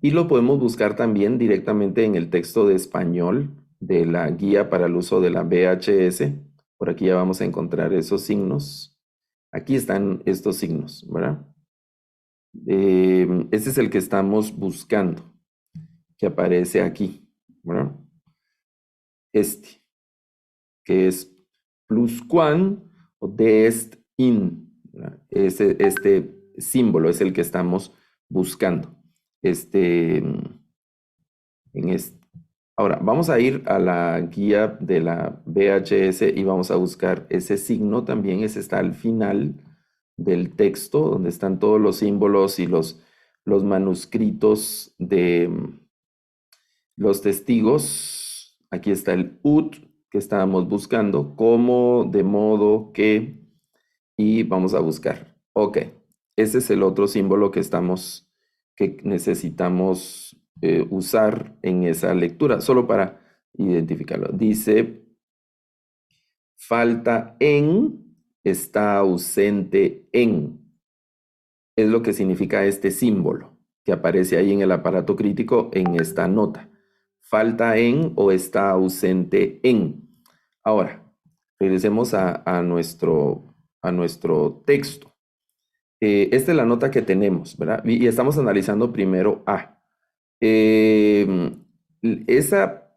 y lo podemos buscar también directamente en el texto de español de la guía para el uso de la VHS. Por aquí ya vamos a encontrar esos signos. Aquí están estos signos, ¿verdad? Este es el que estamos buscando, que aparece aquí, ¿verdad? Este, que es pluscuam o dest in, ¿verdad? Este símbolo es el que estamos buscando. Ahora, vamos a ir a la guía de la VHS y vamos a buscar ese signo también. Ese está al final del texto, donde están todos los símbolos y los manuscritos de los testigos. Aquí está el ut que estábamos buscando, como, de modo que, y vamos a buscar. Ok, ese es el otro símbolo que necesitamos usar en esa lectura, solo para identificarlo. Dice, falta en, está ausente en. Es lo que significa este símbolo que aparece ahí en el aparato crítico en esta nota. Falta en o está ausente en. Ahora, regresemos a nuestro texto. Esta es la nota que tenemos, ¿verdad? Y estamos analizando primero A. Esa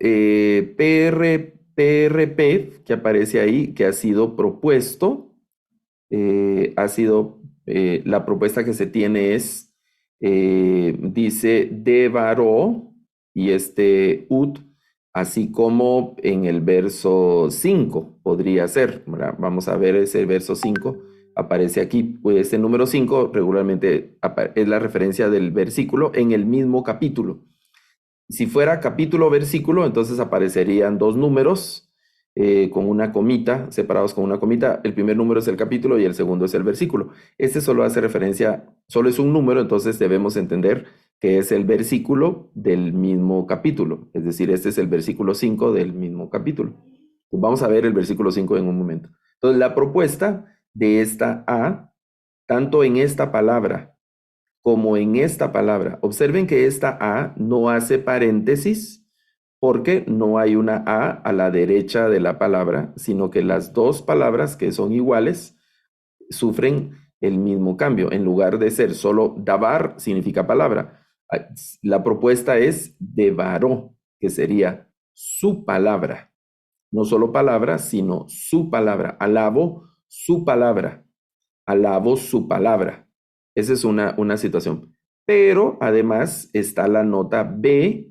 PRP que aparece ahí, que ha sido propuesto, la propuesta que se tiene es, dice Devaro, y este ut así como en el verso 5 podría ser, ¿verdad? Vamos a ver ese verso 5, aparece aquí, pues este número 5 regularmente es la referencia del versículo en el mismo capítulo. Si fuera capítulo versículo, entonces aparecerían dos números con una comita, separados con una comita. El primer número es el capítulo y el segundo es el versículo. Este solo hace referencia, solo es un número, entonces debemos entender que es el versículo del mismo capítulo. Es decir, este es el versículo 5 del mismo capítulo. Pues vamos a ver el versículo 5 en un momento. Entonces, la propuesta de esta A, tanto en esta palabra como en esta palabra. Observen que esta A no hace paréntesis porque no hay una A la derecha de la palabra, sino que las dos palabras que son iguales sufren el mismo cambio. En lugar de ser solo dabar, significa palabra. La propuesta es devaró, que sería su palabra. No solo palabra, sino su palabra. Alabo su palabra. Alabo su palabra. Esa es una situación. Pero además está la nota B,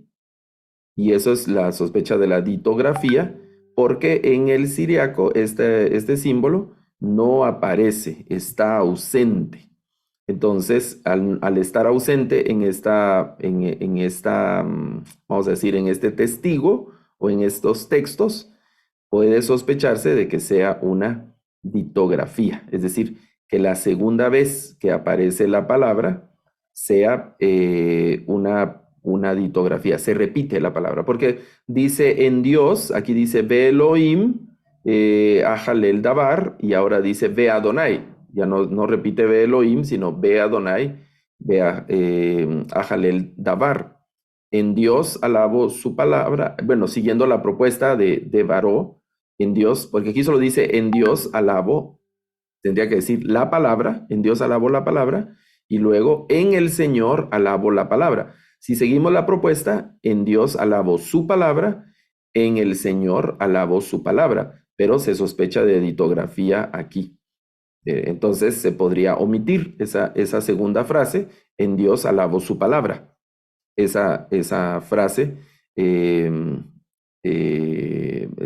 y eso es la sospecha de la ditografía, porque en el siriaco este símbolo no aparece, está ausente. Entonces, al estar ausente vamos a decir, en este testigo o en estos textos, puede sospecharse de que sea una ditografía, es decir, que la segunda vez que aparece la palabra sea una ditografía, se repite la palabra, porque dice en Dios, aquí dice Ve Elohim, Ajalel Dabar, y ahora dice Ve Adonai, ya no repite Ve Elohim, sino Ve Adonai, Ve Ajalel Dabar. En Dios alabo su palabra, bueno, siguiendo la propuesta de Baró, en Dios, porque aquí solo dice en Dios alabo, tendría que decir la palabra, en Dios alabo la palabra, y luego en el Señor alabo la palabra. Si seguimos la propuesta, en Dios alabo su palabra, en el Señor alabo su palabra, pero se sospecha de ditografía aquí. Entonces se podría omitir esa segunda frase, en Dios alabo su palabra. Esa frase,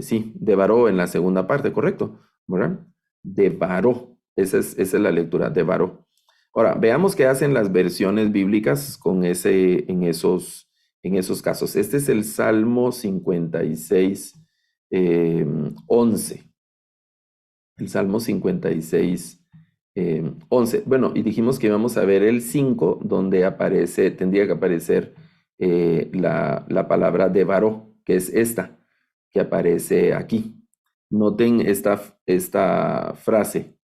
sí, devaró en la segunda parte, ¿correcto? ¿Verdad? Devaró, esa es la lectura, devaró. Ahora, veamos qué hacen las versiones bíblicas en esos casos. Este es el Salmo 56, 11. El Salmo 56, 11. Bueno, y dijimos que íbamos a ver el 5, donde tendría que aparecer la palabra devaró, que es esta, que aparece aquí. Noten esta frase.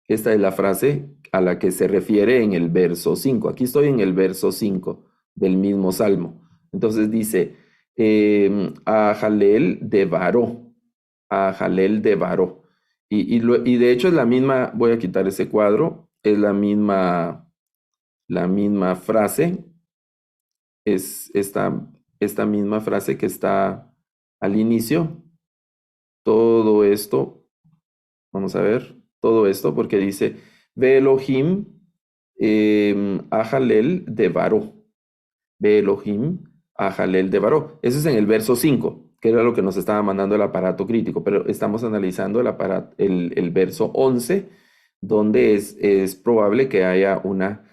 Esta es la frase a la que se refiere en el verso 5. Aquí estoy en el verso 5 del mismo Salmo. Entonces dice, a Jalel devaró, a Jalel devaró. Y de hecho es la misma, voy a quitar ese cuadro, es la misma frase, es esta misma frase que está al inicio. Todo esto, vamos a ver, todo esto porque dice, Ve Elohim Ajalel devaró. Ve Elohim Ajalel devaró. Eso es en el verso 5, que era lo que nos estaba mandando el aparato crítico, pero estamos analizando el verso 11, donde es probable que haya una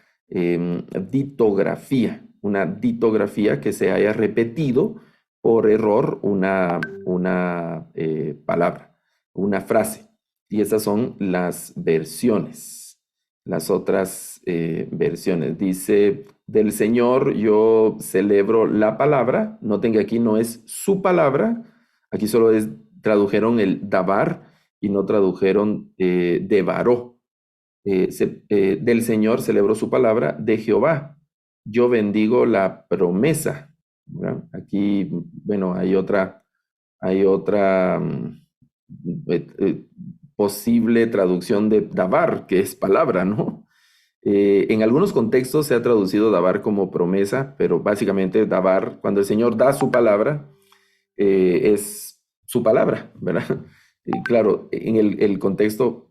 ditografía que se haya repetido por error una palabra, una frase. Y esas son las versiones, las otras versiones. Dice, del Señor yo celebro la palabra. Noten que aquí no es su palabra, aquí solo tradujeron el dabar y no tradujeron devaró. Del Señor celebro su palabra, de Jehová yo bendigo la promesa, ¿verdad? Aquí, bueno, hay otra posible traducción de dabar, que es palabra, ¿no? En algunos contextos se ha traducido dabar como promesa, pero básicamente dabar, cuando el Señor da su palabra, es su palabra, ¿verdad? Y claro, en el contexto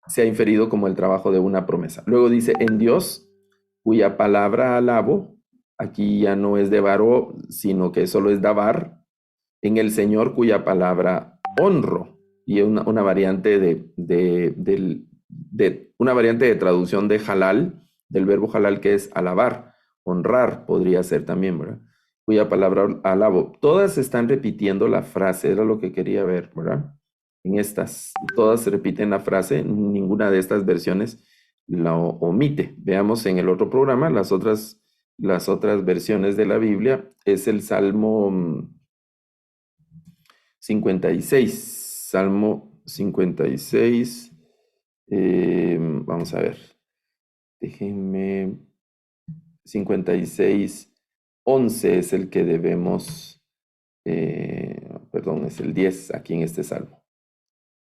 se ha inferido como el trabajo de una promesa. Luego dice, en Dios, cuya palabra alabo, aquí ya no es devaró, sino que solo es dabar, en el Señor cuya palabra honro. Y una variante una variante de traducción de halal, del verbo halal, que es alabar, honrar, podría ser también, ¿verdad? Cuya palabra alabo. Todas están repitiendo la frase, era lo que quería ver, ¿verdad? En estas, todas repiten la frase, ninguna de estas versiones la omite. Veamos en el otro programa las otras versiones de la Biblia. Es el Salmo 56. Salmo 56. Vamos a ver. Déjenme. 56, 11 es el que debemos, perdón, es el 10 aquí en este salmo.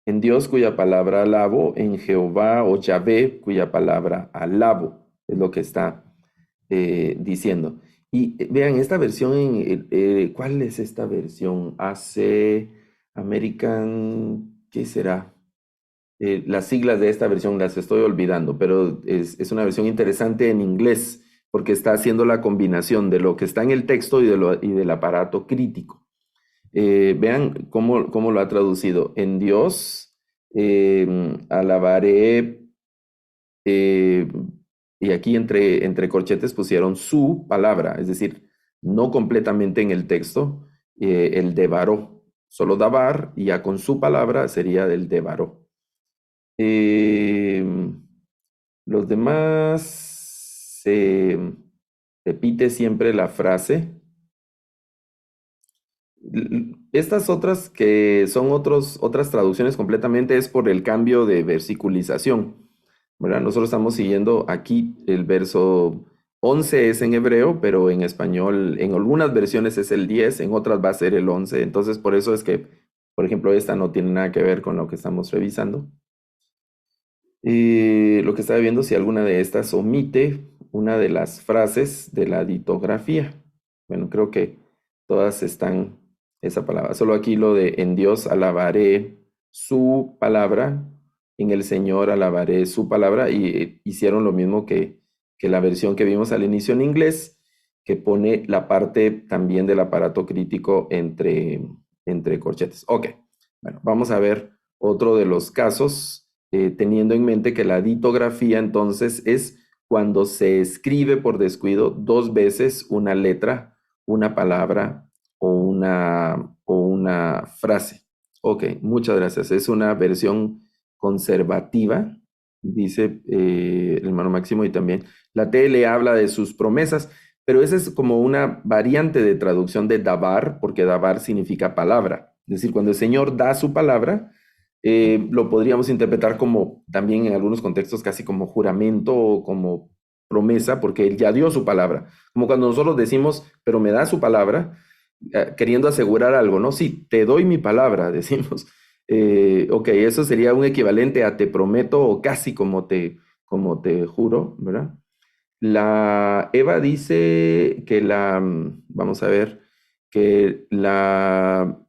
En Dios cuya palabra alabo, en Jehová o Yahvé cuya palabra alabo, es lo que está diciendo. Y vean, esta versión, ¿cuál es esta versión? AC American, ¿qué será? Las siglas de esta versión las estoy olvidando, pero es una versión interesante en inglés porque está haciendo la combinación de lo que está en el texto y del aparato crítico. Vean cómo lo ha traducido. En Dios alabaré, y aquí entre corchetes pusieron su palabra, es decir, no completamente en el texto, el devaró, solo davar, y ya con su palabra sería del devaró. Los demás se repite siempre la frase. Estas otras que son otras traducciones completamente es por el cambio de versiculización, ¿verdad? Nosotros estamos siguiendo aquí el verso 11 es en hebreo, pero en español, en algunas versiones es el 10, en otras va a ser el 11. Entonces, por eso es que, por ejemplo, esta no tiene nada que ver con lo que estamos revisando. Lo que estaba viendo si alguna de estas omite una de las frases de la ditografía. Bueno, creo que todas están esa palabra. Solo aquí lo de en Dios alabaré su palabra, en el Señor alabaré su palabra, y hicieron lo mismo que la versión que vimos al inicio en inglés, que pone la parte también del aparato crítico entre corchetes. Ok, bueno, vamos a ver otro de los casos. Teniendo en mente que la ditografía entonces es cuando se escribe por descuido 2 veces una letra, una palabra o una frase. Ok, muchas gracias. Es una versión conservativa, dice el hermano Máximo, y también la TL habla de sus promesas, pero esa es como una variante de traducción de dabar, porque dabar significa palabra. Es decir, cuando el Señor da su palabra, lo podríamos interpretar como también en algunos contextos casi como juramento o como promesa, porque Él ya dio su palabra. Como cuando nosotros decimos, pero me da su palabra, queriendo asegurar algo, ¿no? Sí, te doy mi palabra, decimos. Ok, eso sería un equivalente a te prometo o casi como te juro, ¿verdad? La Eva dice que vamos a ver, que la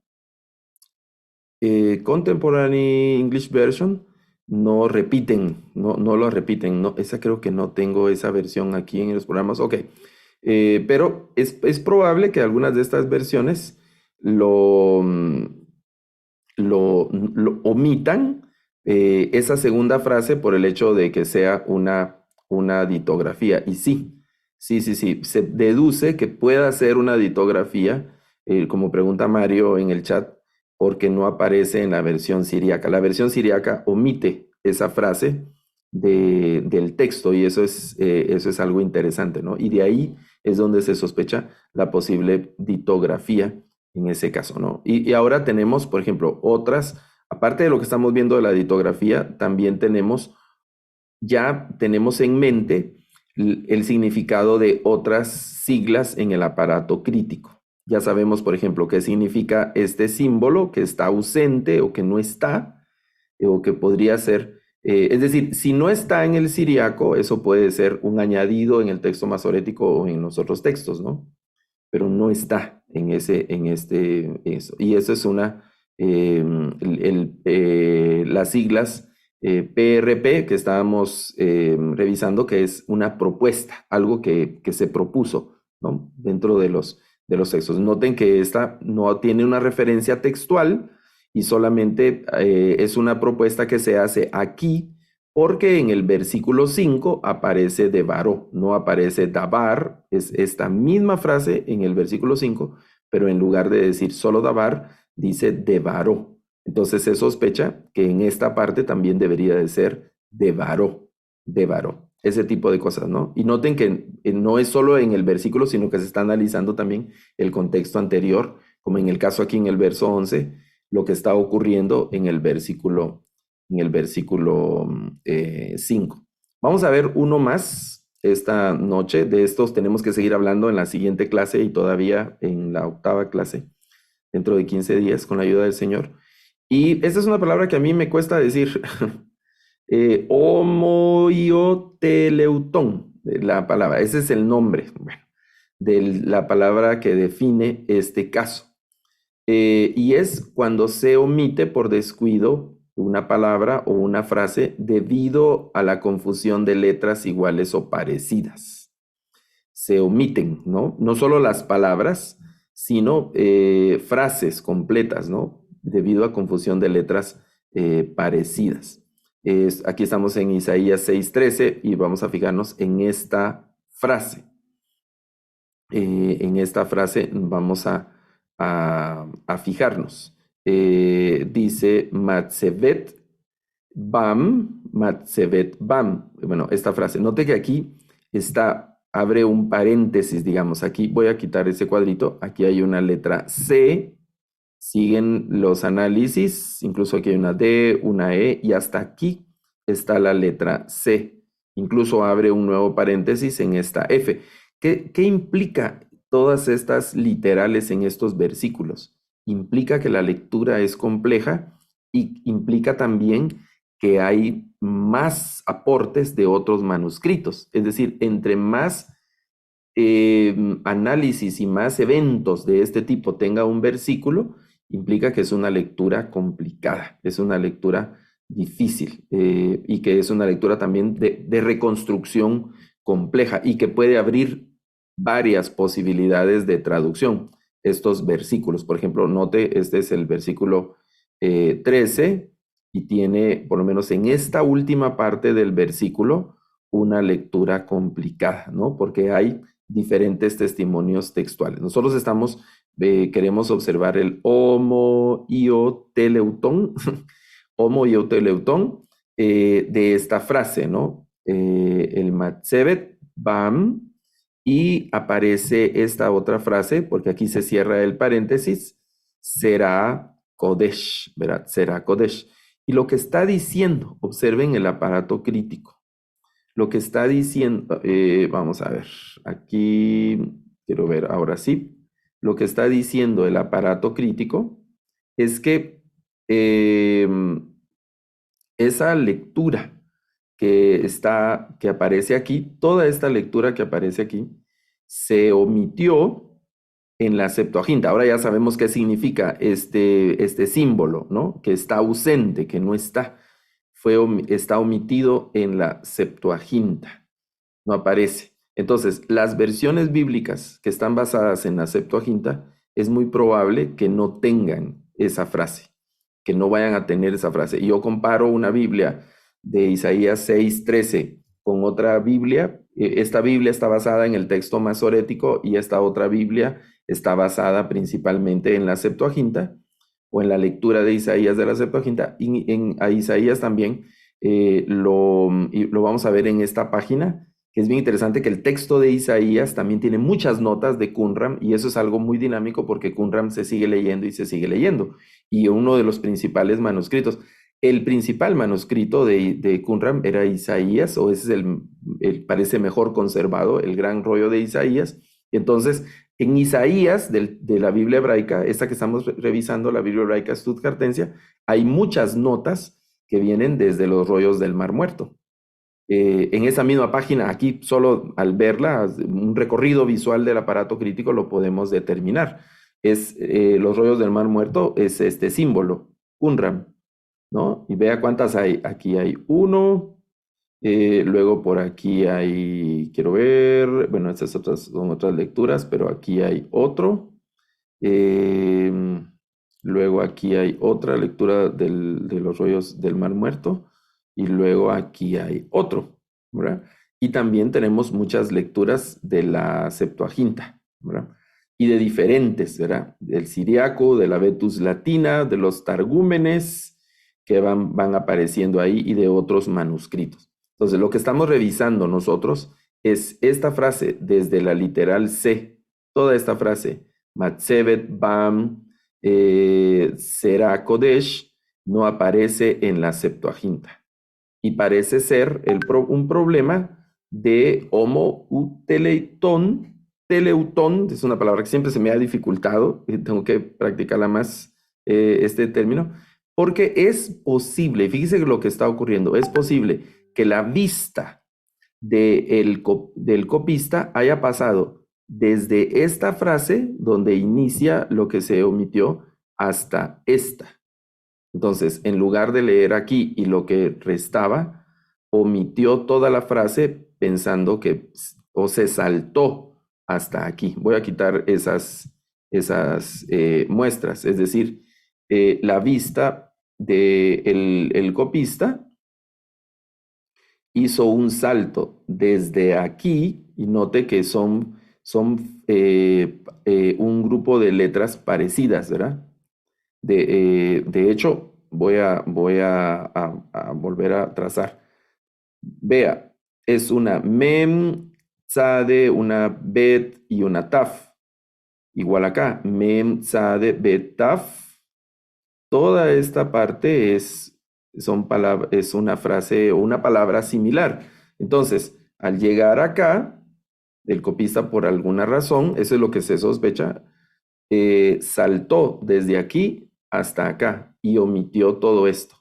Contemporary English Version no repiten, no lo repiten. No, esa creo que no tengo esa versión aquí en los programas. Ok, pero es probable que algunas de estas versiones lo omitan, esa segunda frase por el hecho de que sea una ditografía. Y sí, se deduce que pueda ser una ditografía, como pregunta Mario en el chat, porque no aparece en la versión siríaca. La versión siríaca omite esa frase del texto, y eso es algo interesante, ¿no? Y de ahí es donde se sospecha la posible ditografía en ese caso, ¿no? Y ahora tenemos, por ejemplo, aparte de lo que estamos viendo de la ditografía, también ya tenemos en mente el significado de otras siglas en el aparato crítico. Ya sabemos, por ejemplo, qué significa este símbolo que está ausente o que no está, o que podría ser, es decir, si no está en el siríaco, eso puede ser un añadido en el texto masorético o en los otros textos, ¿no? Pero no está en eso. Y eso es las siglas PRP que estábamos revisando, que es una propuesta, algo que se propuso, ¿no? Dentro de de los textos. Noten que esta no tiene una referencia textual y solamente es una propuesta que se hace aquí porque en el versículo 5 aparece devaró, no aparece dabar, es esta misma frase en el versículo 5, pero en lugar de decir solo dabar, dice devaró. Entonces se sospecha que en esta parte también debería de ser devaró, devaró, ese tipo de cosas, ¿no? Y noten que no es solo en el versículo, sino que se está analizando también el contexto anterior, como en el caso aquí en el verso 11, lo que está ocurriendo en el versículo 5. Vamos a ver uno más esta noche. De estos tenemos que seguir hablando en la siguiente clase y todavía en la 8ª clase, dentro de 15 días, con la ayuda del Señor. Y esta es una palabra que a mí me cuesta decir. Homoioteleuton, la palabra, ese es el nombre, bueno, de la palabra que define este caso. Y es cuando se omite por descuido una palabra o una frase debido a la confusión de letras iguales o parecidas. Se omiten, ¿no? No solo las palabras, sino frases completas, ¿no? Debido a confusión de letras parecidas. Aquí estamos en Isaías 6:13 y vamos a fijarnos en esta frase. En esta frase vamos a fijarnos. Dice Matzevet Bam, Matzevet Bam. Bueno, esta frase. Note que aquí abre un paréntesis, digamos. Aquí voy a quitar ese cuadrito. Aquí hay una letra C. Siguen los análisis. Incluso aquí hay una D, una E y hasta aquí está la letra C. Incluso abre un nuevo paréntesis en esta F. ¿Qué implica todas estas literales en estos versículos? Implica que la lectura es compleja y implica también que hay más aportes de otros manuscritos. Es decir, entre más análisis y más eventos de este tipo tenga un versículo, implica que es una lectura complicada, es una lectura difícil y que es una lectura también de reconstrucción compleja y que puede abrir varias posibilidades de traducción. Estos versículos, por ejemplo, note, este es el versículo 13 y tiene, por lo menos en esta última parte del versículo, una lectura complicada, ¿no? Porque hay diferentes testimonios textuales. Nosotros queremos observar el homoioteleuton, homoioteleuton de esta frase, ¿no? El Matzevet Bam, y aparece esta otra frase, porque aquí se cierra el paréntesis, será Kodesh, ¿verdad? Será Kodesh. Y lo que está diciendo, observen el aparato crítico. Lo que está diciendo, vamos a ver, aquí quiero ver ahora sí, lo que está diciendo el aparato crítico es que esa lectura que aparece aquí, toda esta lectura que aparece aquí, se omitió en la Septuaginta. Ahora ya sabemos qué significa este símbolo, ¿no? Que está ausente, que no está. Está omitido en la Septuaginta, no aparece. Entonces, las versiones bíblicas que están basadas en la Septuaginta, es muy probable que no tengan esa frase, que no vayan a tener esa frase. Y yo comparo una Biblia de Isaías 6:13 con otra Biblia. Esta Biblia está basada en el texto masorético y esta otra Biblia está basada principalmente en la Septuaginta o en la lectura de Isaías de la Septuaginta. Y a Isaías también lo vamos a ver en esta página, que es bien interesante que el texto de Isaías también tiene muchas notas de Qumran y eso es algo muy dinámico porque Qumran se sigue leyendo y se sigue leyendo. Y uno de los principales manuscritos, el principal manuscrito de Qumran era Isaías, o ese es parece mejor conservado, el gran rollo de Isaías. Entonces, en Isaías, de la Biblia hebraica, esta que estamos revisando, la Biblia hebraica Stuttgartensia, hay muchas notas que vienen desde los rollos del Mar Muerto. En esa misma página, aquí solo al verla, un recorrido visual del aparato crítico lo podemos determinar. Los rollos del Mar Muerto es este símbolo, Qumran, ¿no? Y vea cuántas hay. Aquí hay 1, Luego por aquí hay, quiero ver, bueno, estas son otras lecturas, pero aquí hay otro. Luego aquí hay otra lectura de los rollos del Mar Muerto. Y luego aquí hay otro, ¿verdad? Y también tenemos muchas lecturas de la Septuaginta, ¿verdad? Y de diferentes, ¿verdad? Del Siriaco, de la Vetus Latina, de los Targúmenes que van apareciendo ahí y de otros manuscritos. Entonces, lo que estamos revisando nosotros es esta frase desde la literal C, toda esta frase, Matzevet Bam Sera Kodesh, no aparece en la Septuaginta. Y parece ser un problema de homo teleutón, es una palabra que siempre se me ha dificultado, tengo que practicarla más, este término, porque es posible, fíjese lo que está ocurriendo, es posible que la vista del copista haya pasado desde esta frase donde inicia lo que se omitió hasta esta. Entonces, en lugar de leer aquí y lo que restaba, omitió toda la frase pensando que o se saltó hasta aquí. Voy a quitar esas muestras, es decir, la vista del copista hizo un salto desde aquí y note que son un grupo de letras parecidas, ¿verdad? De hecho, voy a volver a trazar. Vea, es una mem, tzade, una bet y una taf. Igual acá, mem, tzade, bet, taf. Toda esta parte es una frase o una palabra similar. Entonces, al llegar acá, el copista por alguna razón, eso es lo que se sospecha, saltó desde aquí hasta acá y omitió todo esto.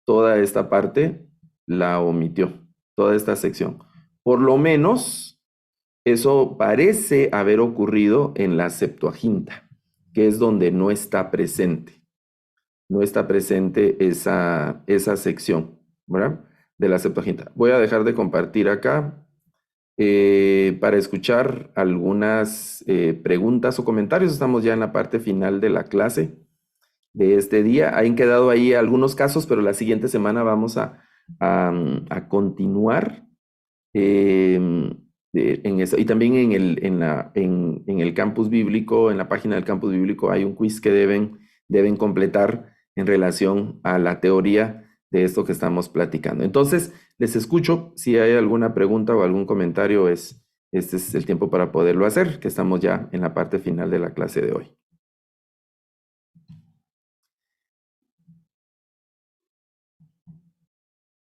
Toda esta parte la omitió, toda esta sección. Por lo menos, eso parece haber ocurrido en la Septuaginta, que es donde no está presente. No está presente esa sección, ¿verdad? De la Septuaginta. Voy a dejar de compartir acá para escuchar algunas preguntas o comentarios. Estamos ya en la parte final de la clase de este día. Han quedado ahí algunos casos, pero la siguiente semana vamos a continuar en eso. Y también en el campus bíblico, en la página del campus bíblico, hay un quiz que deben completar en relación a la teoría de esto que estamos platicando. Entonces, les escucho. Si hay alguna pregunta o algún comentario, este es el tiempo para poderlo hacer, que estamos ya en la parte final de la clase de hoy.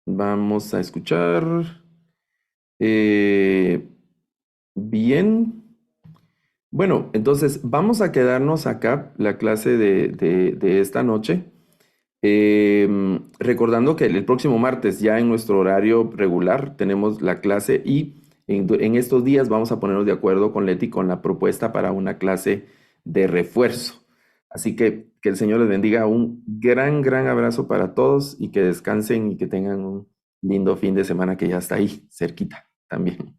Vamos a escuchar. Bien. Bueno, entonces vamos a quedarnos acá la clase de esta noche. Recordando que el próximo martes, ya en nuestro horario regular, tenemos la clase y en estos días vamos a ponernos de acuerdo con Leti con la propuesta para una clase de refuerzo. Así que el Señor les bendiga. Un gran abrazo para todos y que descansen y que tengan un lindo fin de semana que ya está ahí, cerquita también.